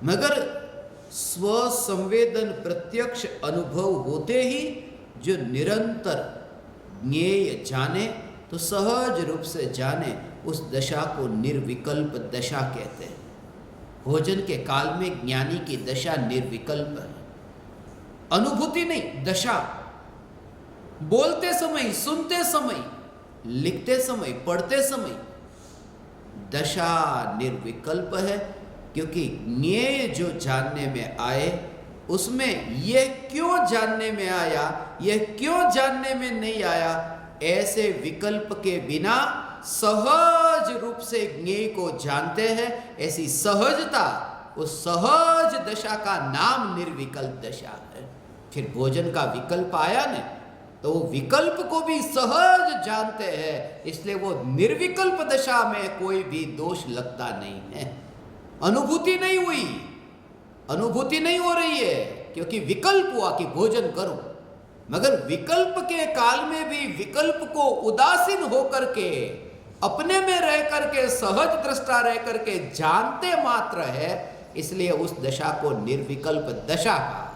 मगर स्व संवेदन प्रत्यक्ष अनुभव होते ही जो निरंतर ज्ञेय जाने, तो सहज रूप से जाने, उस दशा को निर्विकल्प दशा कहते हैं। भोजन के काल में ज्ञानी की दशा निर्विकल्प है। अनुभूति नहीं, दशा। बोलते समय, सुनते समय, लिखते समय, पढ़ते समय दशा निर्विकल्प है, क्योंकि ज्ञेय जो जानने में आए उसमें यह क्यों जानने में आया, यह क्यों जानने में नहीं आया, ऐसे विकल्प के बिना सहज रूप से ज्ञेय को जानते हैं। ऐसी सहजता, उस सहज दशा का नाम निर्विकल्प दशा है। फिर भोजन का विकल्प आया न, तो विकल्प को भी सहज जानते हैं, इसलिए वो निर्विकल्प दशा में कोई भी दोष लगता नहीं है। अनुभूति नहीं हुई, अनुभूति नहीं हो रही है, क्योंकि विकल्प हुआ कि भोजन करो। मगर विकल्प के काल में भी विकल्प को उदासीन होकर के, अपने में रह करके, सहज दृष्टा रह करके जानते मात्र है, इसलिए उस दशा को निर्विकल्प दशा कहा।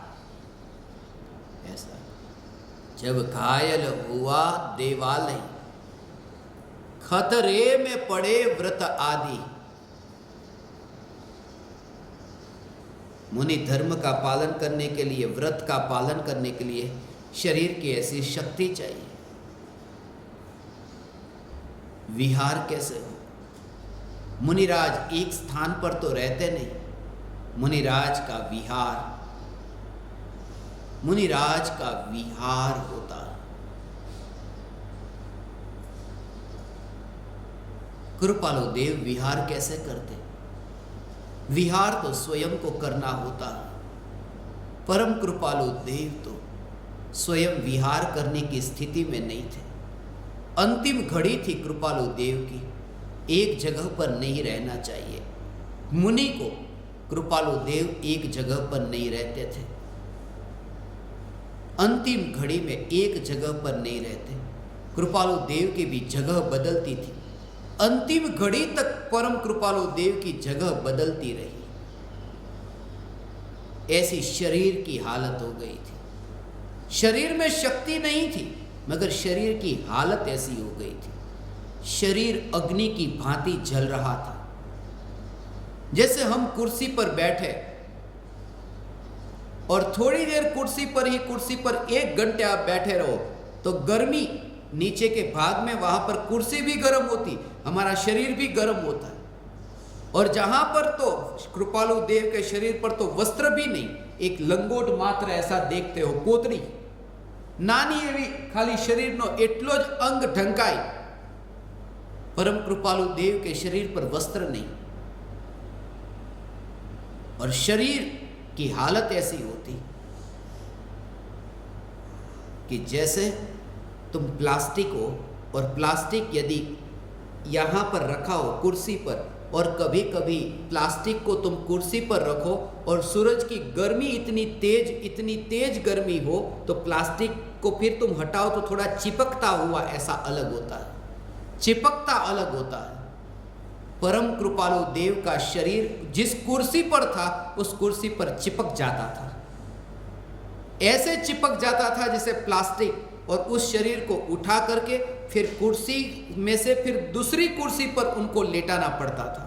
ऐसा जब घायल हुआ देवालय, खतरे में पड़े व्रत आदि। मुनि धर्म का पालन करने के लिए, व्रत का पालन करने के लिए शरीर की ऐसी शक्ति चाहिए। विहार कैसे हो? मुनिराज एक स्थान पर तो रहते नहीं, मुनिराज का विहार, मुनिराज का विहार होता है। कृपालु देव विहार कैसे करते? विहार तो स्वयं को करना होता है। परम कृपालु देव तो स्वयं विहार करने की स्थिति में नहीं थे। अंतिम घड़ी थी कृपालु देव की, एक जगह पर नहीं रहना चाहिए। मुनि को कृपालु देव एक जगह पर नहीं रहते थे। अंतिम घड़ी में एक जगह पर नहीं रहते। कृपालु देव की भी जगह बदलती थी। अंतिम घड़ी तक परम कृपालु देव की जगह बदलती रही। ऐसी शरीर की हालत हो गई थी। शरीर में शक्ति नहीं थी, मगर शरीर की हालत ऐसी हो गई थी। शरीर अग्नि की भांति जल रहा था। जैसे हम कुर्सी पर बैठे और थोड़ी देर कुर्सी पर 1 घंटे आप बैठे रहो, तो गर्मी नीचे के भाग में, वहां पर कुर्सी भी गर्म होती, हमारा शरीर भी गर्म होता है। और जहां पर तो कृपालु देव के शरीर पर तो वस्त्र भी नहीं, एक लंगोट मात्र ऐसा देखते हो, कोतरी नानी एवी खाली शरीर नो एटलो ज अंग ढंकाई। परम कृपालु देव के शरीर पर वस्त्र नहीं, और शरीर की हालत ऐसी होती कि जैसे तुम प्लास्टिक हो, और प्लास्टिक यदि यहाँ पर रखा हो कुर्सी पर, और कभी कभी प्लास्टिक को तुम कुर्सी पर रखो और सूरज की गर्मी इतनी तेज गर्मी हो, तो प्लास्टिक को फिर तुम हटाओ तो थोड़ा चिपकता हुआ ऐसा अलग होता है, चिपकता अलग होता है। परम कृपालु देव का शरीर जिस कुर्सी पर था, उस कुर्सी पर चिपक जाता था। ऐसे चिपक जाता था जैसे प्लास्टिक, और उस शरीर को उठा करके फिर कुर्सी में से फिर दूसरी कुर्सी पर उनको लेटाना पड़ता था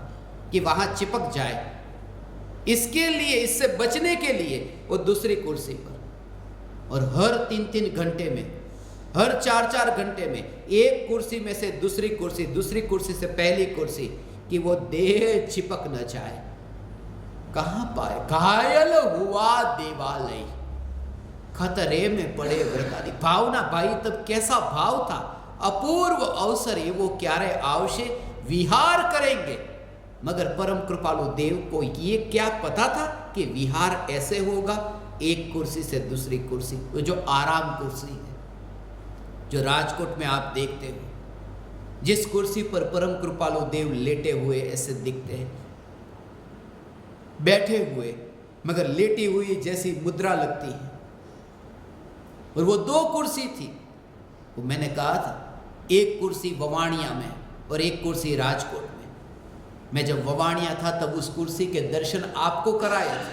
कि वहां चिपक जाए। इसके लिए, इससे बचने के लिए वो दूसरी कुर्सी पर, और हर 3-3 घंटे में, हर 4-4 घंटे में एक कुर्सी में से दूसरी कुर्सी, दूसरी कुर्सी से पहली कुर्सी, कि वो देह चिपक न जाए। कहां पाए? घायल हुआ देवालय, खतरे में पड़े व्रतादि। भावना भाई तब कैसा भाव था? अपूर्व अवसर वो क्यारे आवशे, विहार करेंगे। मगर परम कृपालु देव को ये क्या पता था कि विहार ऐसे होगा, एक कुर्सी से दूसरी कुर्सी, जो आराम कुर्सी है, जो राजकोट में आप देखते हो, जिस कुर्सी पर परम कृपालु देव लेटे हुए ऐसे दिखते हैं, बैठे हुए मगर लेटी हुई जैसी मुद्रा लगती है। और वो 2 कुर्सी थी। वो मैंने कहा था, एक कुर्सी ववाणिया में और एक कुर्सी राजकोट में। मैं जब ववाणिया था तब उस कुर्सी के दर्शन आपको कराए थे।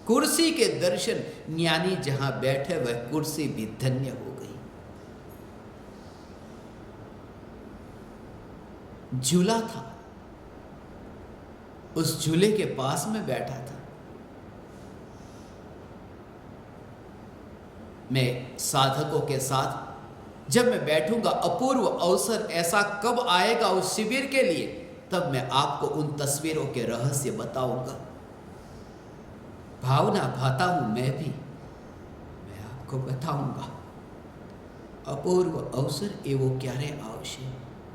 कुर्सी के दर्शन, ज्ञानी जहां बैठे वह कुर्सी भी धन्य हो गई। झूला था, उस झूले के पास में बैठा था। मैं साधकों के साथ जब मैं बैठूंगा, अपूर्व अवसर ऐसा कब आएगा उस शिविर के लिए, तब मैं आपको उन तस्वीरों के रहस्य बताऊंगा। भावना भाता हूं मैं भी, मैं आपको बताऊंगा। अपूर्व अवसर एवो क्यारे आवशे।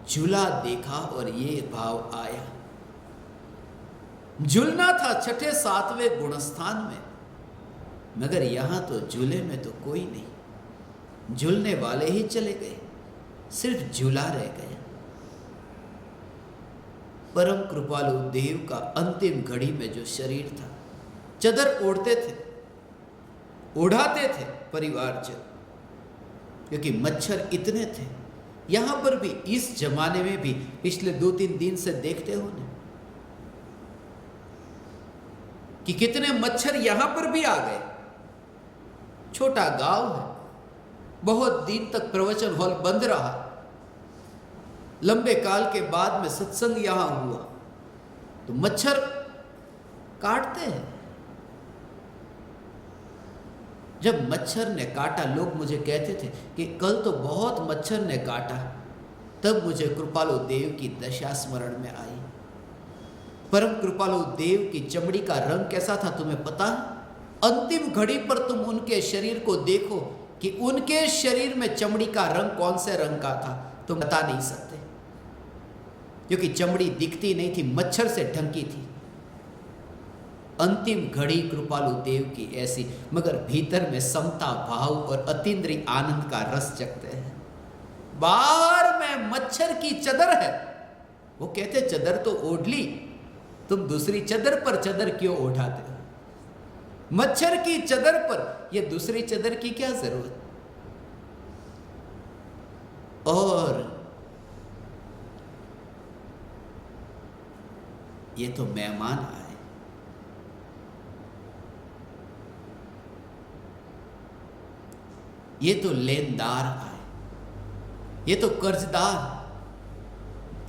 झूला देखा और ये भाव आया। झूलना था छठे सातवें गुणस्थान में, मगर यहां तो झूले में तो कोई नहीं। झूलने वाले ही चले गए, सिर्फ झूला रह गया। परम कृपालु देव का अंतिम घड़ी में जो शरीर था, चदर ओढ़ते थे, ओढ़ाते थे परिवारजन, क्योंकि मच्छर इतने थे। यहां पर भी इस जमाने में भी पिछले 2-3 दिन से देखते हो ना कि कितने मच्छर यहां पर भी आ गए। छोटा गांव है, बहुत दिन तक प्रवचन हॉल बंद रहा। लंबे काल के बाद में सत्संग यहां हुआ तो मच्छर काटते हैं। जब मच्छर ने काटा, लोग मुझे कहते थे कि कल तो बहुत मच्छर ने काटा, तब मुझे कृपालु देव की दशा स्मरण में आई। परम कृपालु देव की चमड़ी का रंग कैसा था तुम्हें पता है? अंतिम घड़ी पर तुम उनके शरीर को देखो कि उनके शरीर में चमड़ी का रंग कौन से रंग का था, तुम बता नहीं सकते, क्योंकि चमड़ी दिखती नहीं थी, मच्छर से ढंकी थी। अंतिम घड़ी कृपालु देव की ऐसी, मगर भीतर में समता भाव और अतीन्द्रिय आनंद का रस जगते हैं। बाहर में मच्छर की चदर है। वो कहते चदर तो ओढ़ ली, तुम दूसरी चदर पर चदर क्यों ओढ़ाते हो? मच्छर की चदर पर ये दूसरी चदर की क्या जरूरत? और ये तो मेहमान आए, ये तो लेनदार आए, ये तो कर्जदार।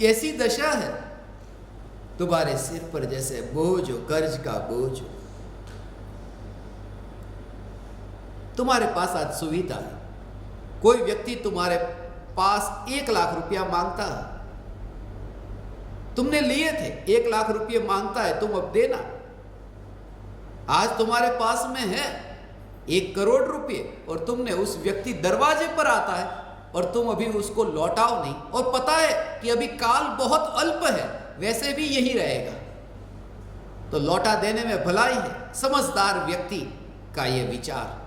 ऐसी दशा है तुम्हारे सिर पर जैसे बोझ हो, कर्ज का बोझ हो। तुम्हारे पास आज सुविधा है, कोई व्यक्ति तुम्हारे पास 1 लाख रुपया मांगता है, तुमने लिए थे, 1 लाख रुपये मांगता है, तुम अब देना। आज तुम्हारे पास में है 1 करोड़ रुपये और तुमने, उस व्यक्ति दरवाजे पर आता है और तुम अभी उसको लौटाओ नहीं, और पता है कि अभी काल बहुत अल्प है, वैसे भी यही रहेगा, तो लौटा देने में भलाई है। समझदार व्यक्ति का यह विचार।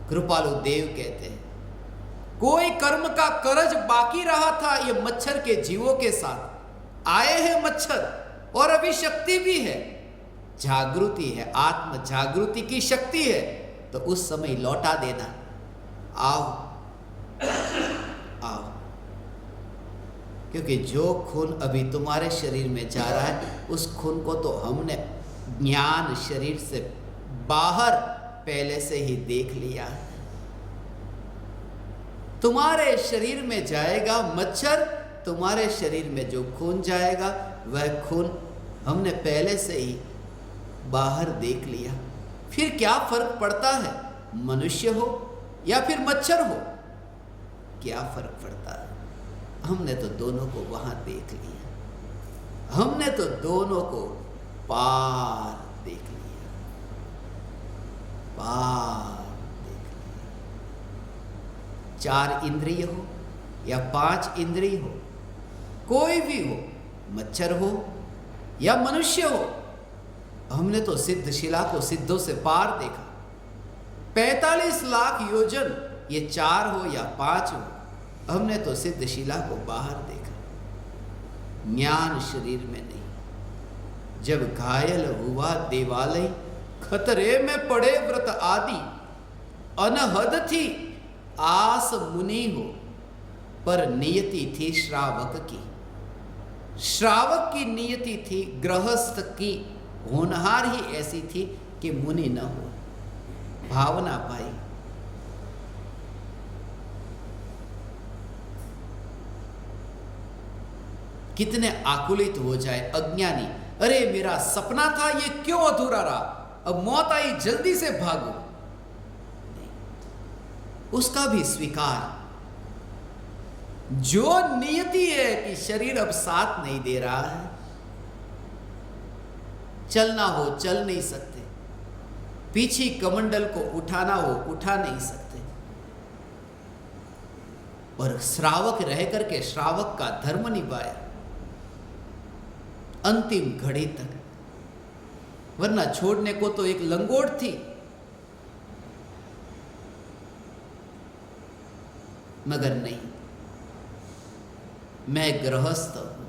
कृपालु देव कहते हैं कोई कर्म का कर्ज बाकी रहा था, ये मच्छर के जीवों के साथ आए हैं मच्छर, और अभी शक्ति भी है, जागृति है, आत्म जागृति की शक्ति है, तो उस समय लौटा देना। आओ आओ, क्योंकि जो खून अभी तुम्हारे शरीर में जा रहा है, उस खून को तो हमने ज्ञान शरीर से बाहर पहले से ही देख लिया। तुम्हारे शरीर में जाएगा मच्छर, तुम्हारे शरीर में जो खून जाएगा वह खून हमने पहले से ही बाहर देख लिया। फिर क्या फर्क पड़ता है, मनुष्य हो या फिर मच्छर हो? क्या फर्क पड़ता है? हमने तो दोनों को वहां देख लिया, हमने तो दोनों को पार देख लिया, पार देख लिया। 4 इंद्रिय हो या 5 इंद्रिय हो, कोई भी हो, मच्छर हो या मनुष्य हो, हमने तो सिद्ध शिला को सिद्धों से पार देखा। 45 लाख योजन, ये 4 हो या 5 हो, हमने तो सिद्ध शिला को बाहर देखा, ज्ञान शरीर में नहीं। जब घायल हुआ देवालय, खतरे में पड़े व्रत आदि, अनहद थी आस मुनि हो, पर नियति थी श्रावक की। श्रावक की नियति थी, गृहस्थ की होनहार ही ऐसी थी कि मुनि न हो। भावना पाई। कितने आकुलित हो जाए अज्ञानी, अरे मेरा सपना था, ये क्यों अधूरा रहा, अब मौत आई, जल्दी से भागो। उसका भी स्वीकार। जो नियति है कि शरीर अब साथ नहीं दे रहा है, चलना हो चल नहीं सकते, पीछे कमंडल को उठाना हो उठा नहीं सकते, और श्रावक रह करके श्रावक का धर्म निभाया अंतिम घड़ी तक, वरना छोड़ने को तो एक लंगोट थी। मगर नहीं, मैं गृहस्थ हूं,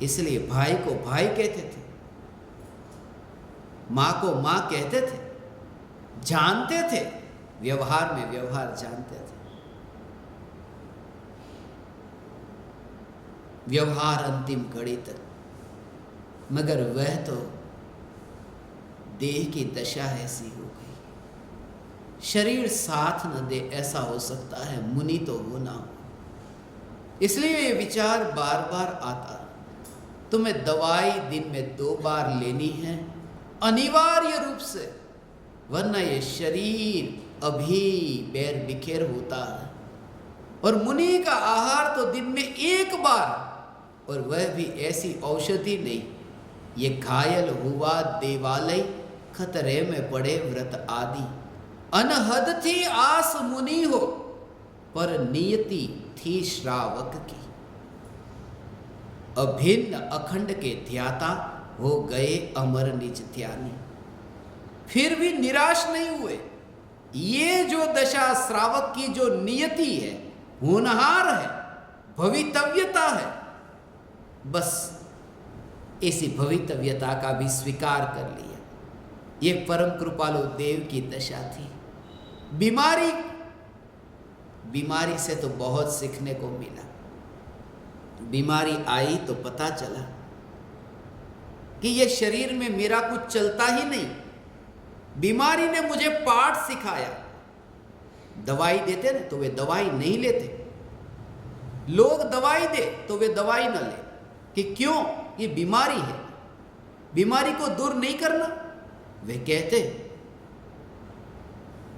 इसलिए भाई को भाई कहते थे, मां को मां कहते थे, जानते थे, व्यवहार में व्यवहार जानते थे। व्यवहार अंतिम घड़ी तक। मगर वह तो देह की दशा ऐसी हो गई, शरीर साथ न दे, ऐसा हो सकता है, मुनि तो हो ना हो। इसलिए ये विचार बार बार आता, तुम्हें दवाई दिन में 2 बार लेनी है अनिवार्य रूप से, वरना ये शरीर अभी बैर बिखेर होता है। और मुनि का आहार तो दिन में 1 बार, और वह भी ऐसी औषधि नहीं, ये घायल हुआ देवालय, खतरे में पड़े व्रत आदि। अनहद थी आस मुनि हो, पर नियति थी श्रावक की। अभिन्न अखंड के ध्याता हो गए अमर निज ध्यानी। फिर भी निराश नहीं हुए। ये जो दशा श्रावक की जो नियति है, होनहार है, भवितव्यता है, बस इसी भवितव्यता का भी स्वीकार कर लिया। ये परम कृपालु देव की दशा थी। बीमारी से तो बहुत सीखने को मिला। बीमारी आई तो पता चला कि ये शरीर में मेरा कुछ चलता ही नहीं। बीमारी ने मुझे पाठ सिखाया। दवाई देते ना तो वे दवाई नहीं लेते, लोग दवाई दे तो वे दवाई न ले, कि क्यों, ये बीमारी है, बीमारी को दूर नहीं करना। वे कहते,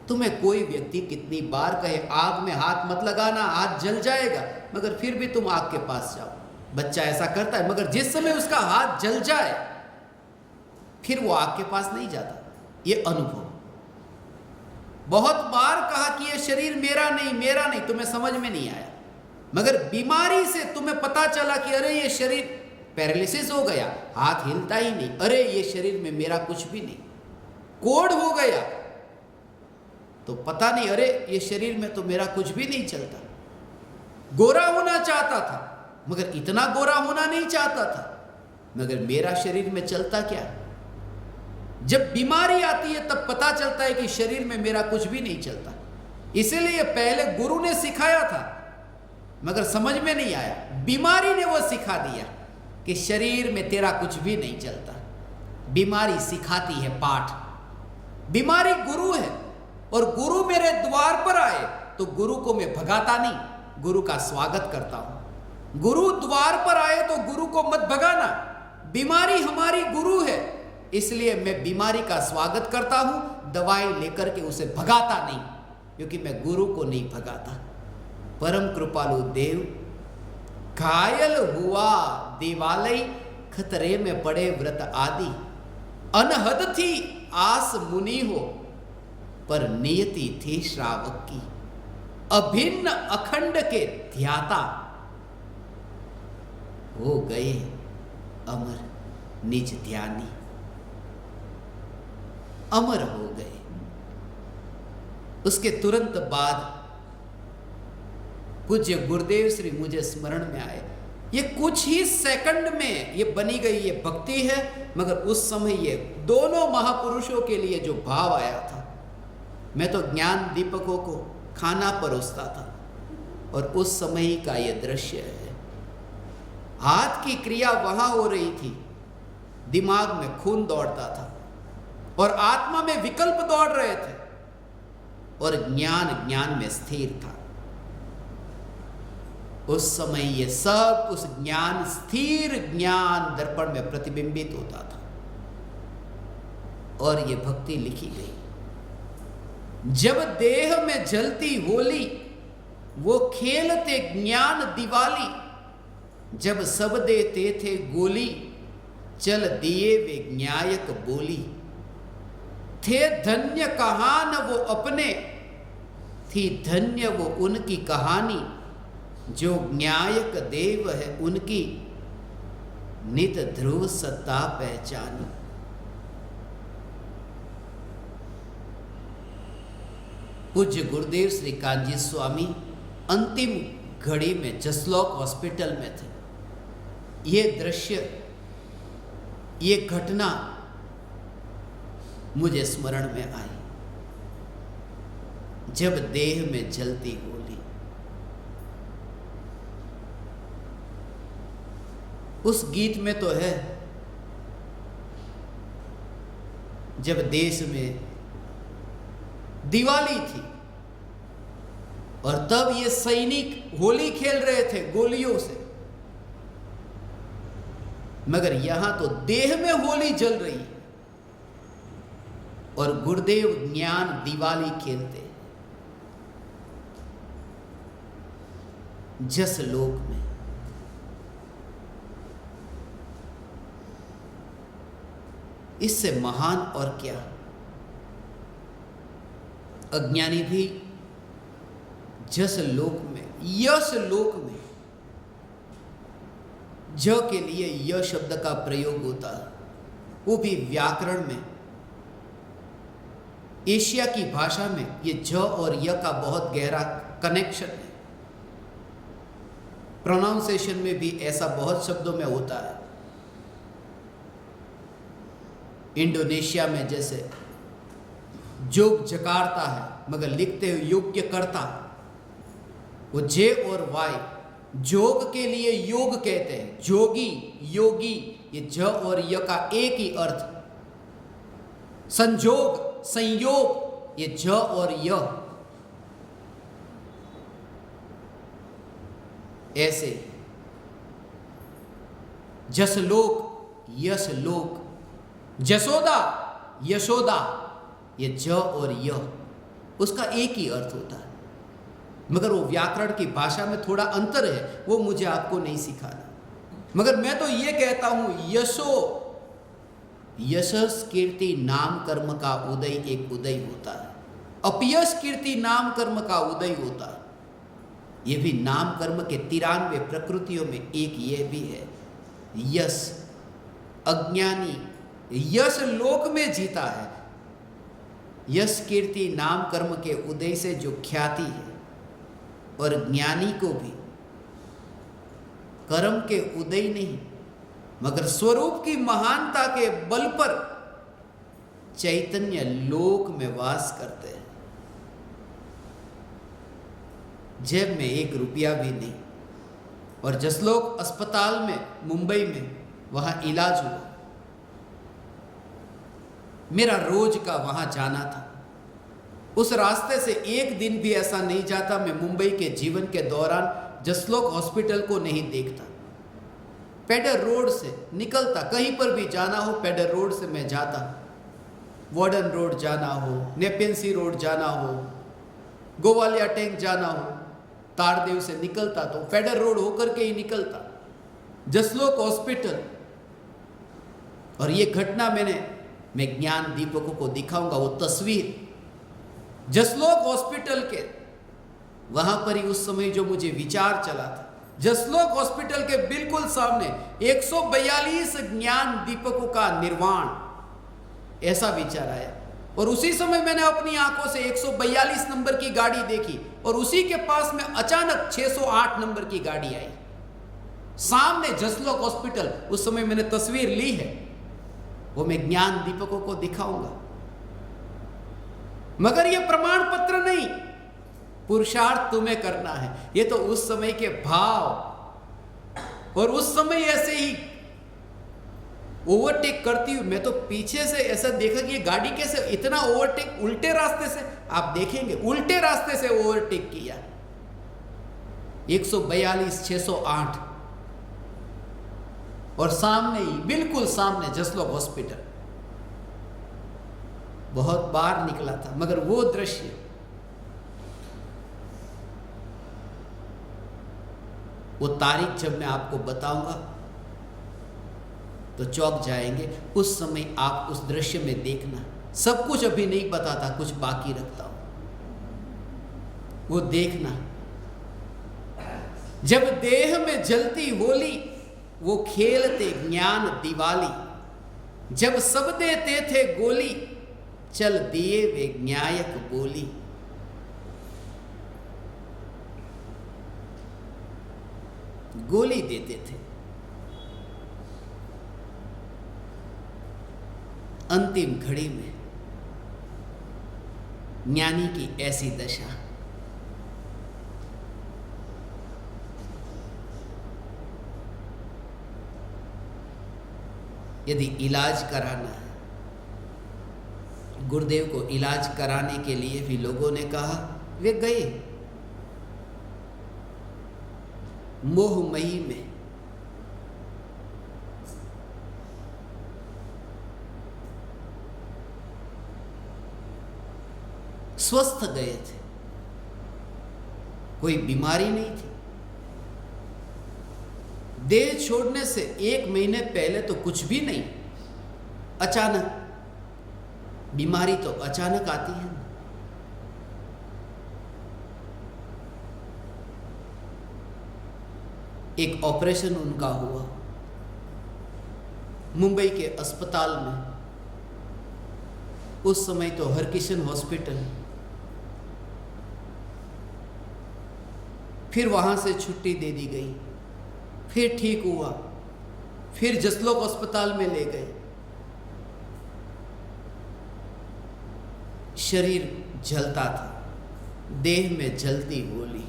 तुम्हें कोई व्यक्ति कितनी बार कहे आग में हाथ मत लगाना, हाथ जल जाएगा, मगर फिर भी तुम आग के पास जाओ। बच्चा ऐसा करता है, मगर जिस समय उसका हाथ जल जाए फिर वो आग के पास नहीं जाता। ये अनुभव। बहुत बार कहा कि ये शरीर मेरा नहीं, तुम्हें समझ में नहीं आया। मगर बीमारी से तुम्हें पता चला कि अरे ये शरीर पैरालिसिस हो गया, हाथ हिलता ही नहीं, अरे ये शरीर में मेरा कुछ भी नहीं। कोढ़ हो गया तो पता नहीं, अरे ये शरीर में तो मेरा कुछ भी नहीं चलता। गोरा होना चाहता था, मगर इतना गोरा होना नहीं चाहता था, मगर मेरा शरीर में चलता क्या। जब बीमारी आती है तब पता चलता है कि शरीर में मेरा कुछ भी नहीं चलता। इसीलिए पहले गुरु ने सिखाया था, मगर समझ में नहीं आया। बीमारी ने वो सिखा दिया कि शरीर में तेरा कुछ भी नहीं चलता। बीमारी सिखाती है पाठ। बीमारी गुरु है, और गुरु मेरे द्वार पर आए तो गुरु को मैं भगाता नहीं, गुरु का स्वागत करता हूं। गुरु द्वार पर आए तो गुरु को मत भगाना। बीमारी हमारी गुरु है, इसलिए मैं बीमारी का स्वागत करता हूं, दवाई लेकर के उसे भगाता नहीं, क्योंकि मैं गुरु को नहीं भगाता। परम कृपालु देव, घायल हुआ देवालय, खतरे में पड़े व्रत आदि। अनहद थी आस मुनि हो, पर नियति थी श्रावक की। अभिन्न अखंड के ध्याता हो गए अमर निज ध्यानी। अमर हो गए। उसके तुरंत बाद पूज्य गुरुदेव श्री मुझे स्मरण में आए। ये कुछ ही सेकंड में ये बनी गई ये भक्ति है, मगर उस समय ये दोनों महापुरुषों के लिए जो भाव आया था। मैं तो ज्ञान दीपकों को खाना परोसता था, और उस समय का ये दृश्य है। हाथ की क्रिया वहां हो रही थी, दिमाग में खून दौड़ता था, और आत्मा में विकल्प दौड़ रहे थे, और ज्ञान में स्थिर था। उस समय ये सब उस ज्ञान, स्थिर ज्ञान दर्पण में प्रतिबिंबित होता था, और ये भक्ति लिखी गई। जब देह में जलती होली, वो खेलते ज्ञान दिवाली। जब सब देते थे गोली, चल दिए वे न्यायक बोली। थे धन्य कहान वो अपने, थी धन्य वो उनकी कहानी। जो न्यायक देव है उनकी, नित ध्रुव सत्ता पहचानी। पूज्य गुरुदेव श्री कांजी स्वामी अंतिम घड़ी में जसलोक हॉस्पिटल में थे। ये दृश्य, ये घटना मुझे स्मरण में आई। जब देह में जलती होली, उस गीत में तो है, जब देश में दिवाली थी और तब ये सैनिक होली खेल रहे थे गोलियों से, मगर यहां तो देह में होली जल रही है और गुरुदेव ज्ञान दिवाली खेलते हैं जस लोक में। इससे महान और क्या। अज्ञानी भी जस लोक में, यश लोक में, ज के लिए य शब्द का प्रयोग होता है, वो भी व्याकरण में। एशिया की भाषा में ये ज और य का बहुत गहरा कनेक्शन है। प्रोनाउंसिएशन में भी ऐसा बहुत शब्दों में होता है। इंडोनेशिया में जैसे जोग जकारता है, मगर लिखते हुए योग्य करता, वो जे और वाई जोग के लिए योग कहते हैं। जोगी, योगी, ये ज और य का एक ही अर्थ। संजोग, संयोग, ये ज और य। ऐसे जसलोक, यशलोक, जसोदा, यशोदा, ये ज और य, उसका एक ही अर्थ होता है, मगर वो व्याकरण की भाषा में थोड़ा अंतर है, वो मुझे आपको नहीं सिखाना। मगर मैं तो ये कहता हूं, यशो, यशस कीर्ति नाम कर्म का उदय एक उदय होता है। अपयश कीर्ति नाम कर्म का उदय होता है। ये भी नाम कर्म के 93 प्रकृतियों में एक ये भी है। यश, अज्ञानी यश लोक में जीता है। यश कीर्ति नाम कर्म के उदय से जो ख्याति है, और ज्ञानी को भी कर्म के उदय नहीं, मगर स्वरूप की महानता के बल पर चैतन्य लोक में वास करते हैं। जेब में 1 रुपया भी नहीं। और जसलोक अस्पताल में मुंबई में, वहां इलाज हुआ। मेरा रोज का वहां जाना था। उस रास्ते से एक दिन भी ऐसा नहीं जाता मैं मुंबई के जीवन के दौरान जसलोक हॉस्पिटल को नहीं देखता। पेडर रोड से निकलता, कहीं पर भी जाना हो पेडर रोड से मैं जाता। वार्डन रोड जाना हो, नेपेंसी रोड जाना हो, गोवालिया टैंक जाना हो, तारदेव से निकलता तो पेडर रोड होकर के ही निकलता। जसलोक हॉस्पिटल, और ये घटना मैं ज्ञान दीपकों को दिखाऊंगा वो तस्वीर जसलोक हॉस्पिटल के। वहां पर ही उस समय जो मुझे विचार चला था, जसलोक हॉस्पिटल के बिल्कुल सामने 142 ज्ञान दीपकों का निर्वाण, ऐसा विचार आया। और उसी समय मैंने अपनी आंखों से 142 नंबर की गाड़ी देखी, और उसी के पास में अचानक 608 नंबर की गाड़ी आई। सामने जसलोक हॉस्पिटल, उस समय मैंने तस्वीर ली है, वो मैं ज्ञान दीपकों को दिखाऊंगा। मगर ये प्रमाण पत्र नहीं, पुरुषार्थ तुम्हें करना है। ये तो उस समय के भाव, और उस समय ऐसे ही ओवरटेक करती हुई मैं तो पीछे से ऐसा देखा कि ये गाड़ी कैसे इतना ओवरटेक, उल्टे रास्ते से, आप देखेंगे उल्टे रास्ते से ओवरटेक किया। 142 608, और सामने ही, बिल्कुल सामने जसलोक हॉस्पिटल। बहुत बार निकला था, मगर वो दृश्य, वो तारीख जब मैं आपको बताऊंगा तो चौंक जाएंगे। उस समय आप उस दृश्य में देखना, सब कुछ अभी नहीं बताता, कुछ बाकी रखता हूं, वो देखना। जब देह में जलती होली, वो खेलते ज्ञान दिवाली। जब सब देते थे गोली, चल दिए वे न्यायक बोली। गोली देते थे। अंतिम घड़ी में ज्ञानी की ऐसी दशा। यदि इलाज कराना है, गुरुदेव को इलाज कराने के लिए भी लोगों ने कहा, वे गए मोहमयी में। स्वस्थ गए थे, कोई बीमारी नहीं थी। देह छोड़ने से 1 महीने पहले तो कुछ भी नहीं, अचानक बीमारी तो अचानक आती है। एक ऑपरेशन उनका हुआ मुंबई के अस्पताल में, उस समय तो हरकिशन हॉस्पिटल। फिर वहां से छुट्टी दे दी गई, फिर ठीक हुआ, फिर जसलोक अस्पताल में ले गए। शरीर जलता था, देह में जलती होली,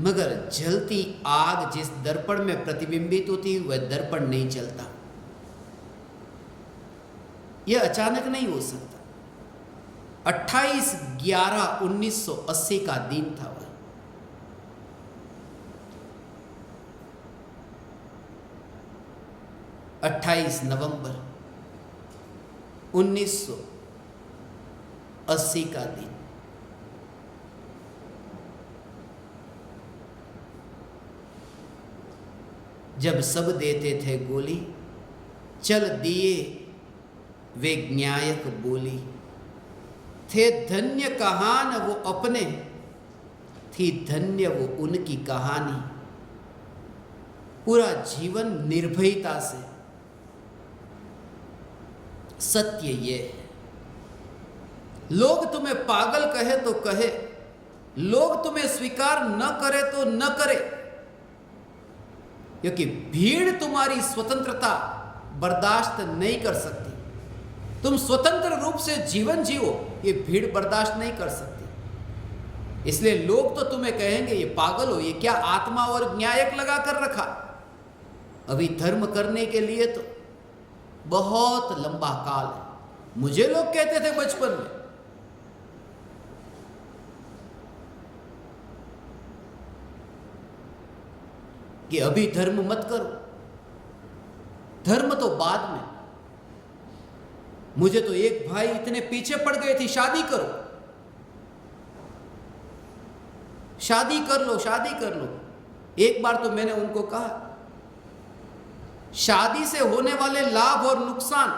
मगर जलती आग जिस दर्पण में प्रतिबिंबित होती वह दर्पण नहीं जलता। यह अचानक नहीं हो सकता। 28/11/1980 का दिन था वह। नवंबर 1980 का दिन। जब सब देते थे गोली, चल दिए वे न्यायक बोली। थे धन्य कहान वो अपने, थी धन्य वो उनकी कहानी। पूरा जीवन निर्भयता से। सत्य ये है, लोग तुम्हें पागल कहे तो कहे, लोग तुम्हें स्वीकार न करे तो न करे, क्योंकि भीड़ तुम्हारी स्वतंत्रता बर्दाश्त नहीं कर सकती। तुम स्वतंत्र रूप से जीवन जियो, ये भीड़ बर्दाश्त नहीं कर सकती। इसलिए लोग तो तुम्हें कहेंगे ये पागल हो, ये क्या आत्मा और न्यायक लगा कर रखा। अभी धर्म करने के लिए तो बहुत लंबा काल है। मुझे लोग कहते थे बचपन में, कि अभी धर्म मत करो, धर्म तो बाद में। मुझे तो एक भाई इतने पीछे पड़ गए थे, शादी करो, शादी कर लो, शादी कर लो। एक बार तो मैंने उनको कहा, शादी से होने वाले लाभ और नुकसान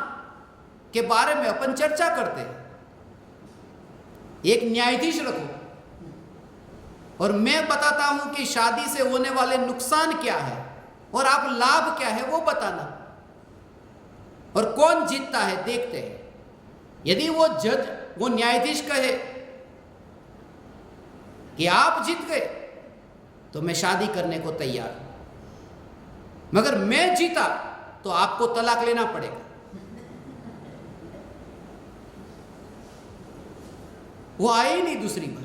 के बारे में अपन चर्चा करते हैं। एक न्यायाधीश रखो और मैं बताता हूं कि शादी से होने वाले नुकसान क्या है और आप लाभ क्या है वो बताना, और कौन जीतता है देखते हैं। यदि वो जज, वो न्यायाधीश कहे कि आप जीत गए तो मैं शादी करने को तैयार हूं, मगर मैं जीता तो आपको तलाक लेना पड़ेगा। वो आए ही नहीं दूसरी बार,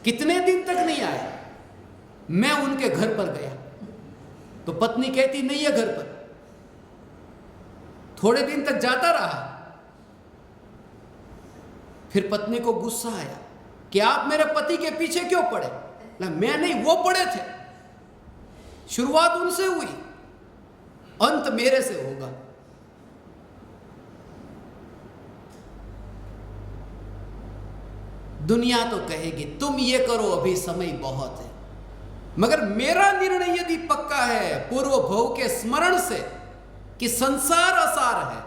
कितने दिन तक नहीं आए। मैं उनके घर पर गया तो पत्नी कहती नहीं है घर पर। थोड़े दिन तक जाता रहा, फिर पत्नी को गुस्सा आया कि आप मेरे पति के पीछे क्यों पड़े। मैं नहीं, वो पड़े थे। शुरुआत उनसे हुई, अंत मेरे से होगा। दुनिया तो कहेगी तुम ये करो, अभी समय बहुत है, मगर मेरा निर्णय यदि पक्का है पूर्व भव के स्मरण से कि संसार असार है,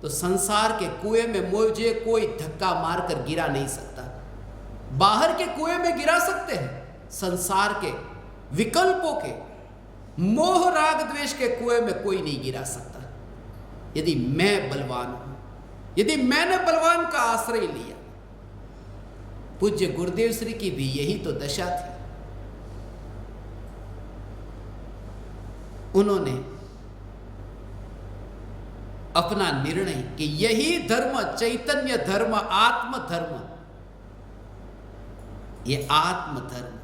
तो संसार के कुएं में मुझे कोई धक्का मारकर गिरा नहीं सकता। बाहर के कुएं में गिरा सकते हैं, संसार के विकल्पों के मोह राग द्वेष के कुएं में कोई नहीं गिरा सकता। यदि मैं बलवान हूं, यदि मैंने बलवान का आश्रय लिया। पूज्य गुरुदेव श्री की भी यही तो दशा थी। उन्होंने अपना निर्णय कि यही धर्म, चैतन्य धर्म, आत्म धर्म, ये आत्म धर्म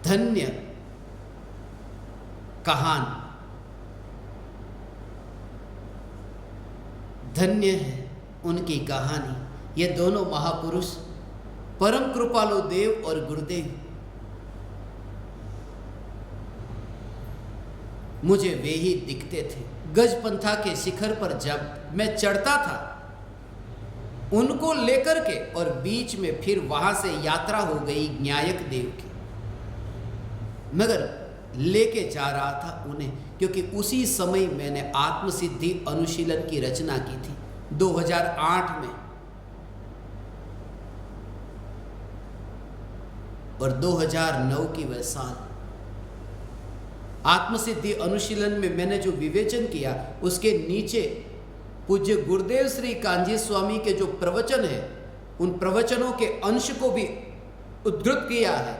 धन्य कहान, धन्य है उनकी कहानी। ये दोनों महापुरुष परम कृपालु देव और गुरुदेव मुझे वे ही दिखते थे। गजपंथा के शिखर पर जब मैं चढ़ता था उनको लेकर के, और बीच में फिर वहां से यात्रा हो गई न्यायक देव की, मगर लेके जा रहा था उन्हें, क्योंकि उसी समय मैंने आत्मसिद्धि अनुशीलन की रचना की थी 2008 में, और 2009 की वह साल। आत्मसिद्धि अनुशीलन में मैंने जो विवेचन किया उसके नीचे पूज्य गुरुदेव श्री कांजी स्वामी के जो प्रवचन है, उन प्रवचनों के अंश को भी उद्धृत किया है,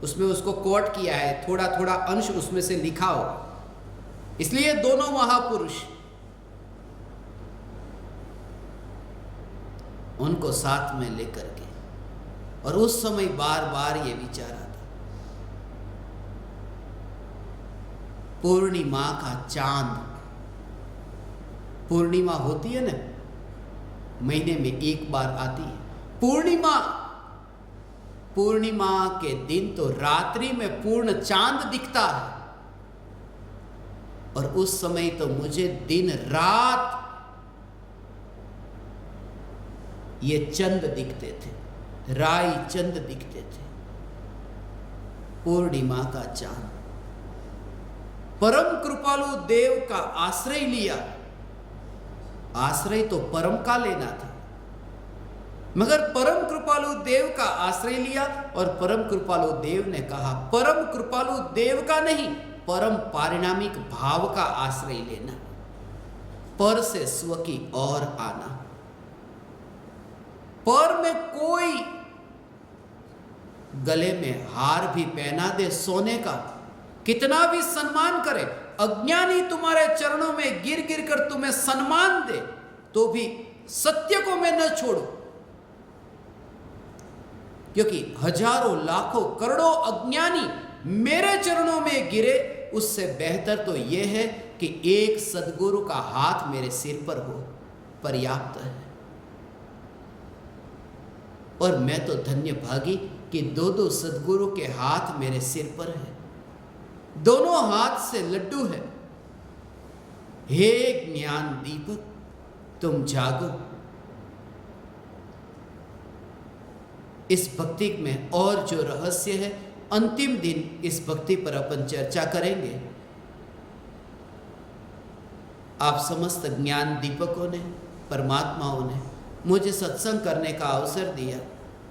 उसमें उसको कोट किया है, थोड़ा थोड़ा अंश उसमें से लिखा हो। इसलिए दोनों महापुरुष, उनको साथ में लेकर के, और उस समय बार बार ये विचार आता, पूर्णिमा का चांद, पूर्णिमा होती है ना, महीने में एक बार आती है पूर्णिमा। पूर्णिमा के दिन तो रात्रि में पूर्ण चांद दिखता है, और उस समय तो मुझे दिन रात ये चंद दिखते थे, राई चंद दिखते थे। पूर्णिमा का चांद, परम कृपालु देव का आश्रय लिया। आश्रय तो परम का लेना था, मगर परम कृपालु देव का आश्रय लिया, और परम कृपालु देव ने कहा परम कृपालु देव का नहीं, परम पारिणामिक भाव का आश्रय लेना, पर से स्व की ओर आना। पर में कोई गले में हार भी पहना दे सोने का, कितना भी सम्मान करे, अज्ञानी तुम्हारे चरणों में गिर गिर कर तुम्हें सम्मान दे, तो भी सत्य को मैं न छोड़ू, क्योंकि हजारों लाखों करोड़ों अज्ञानी मेरे चरणों में गिरे, उससे बेहतर तो यह है कि एक सद्गुरु का हाथ मेरे सिर पर हो, पर्याप्त है। और मैं तो धन्य भागी कि दो दो सद्गुरु के हाथ मेरे सिर पर है, दोनों हाथ से लड्डू है। हे ज्ञान दीपक तुम जागो। इस भक्ति में और जो रहस्य है, अंतिम दिन इस भक्ति पर अपन चर्चा करेंगे। आप समस्त ज्ञान दीपकों ने, परमात्माओं ने मुझे सत्संग करने का अवसर दिया।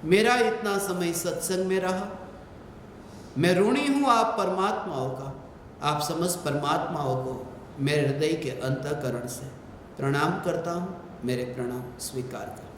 मेरा इतना समय सत्संग में रहा, मैं ऋणी हूं आप परमात्माओं का। आप समस्त परमात्माओं को मेरे हृदय के अंतःकरण से प्रणाम करता हूं। मेरे प्रणाम स्वीकार करें।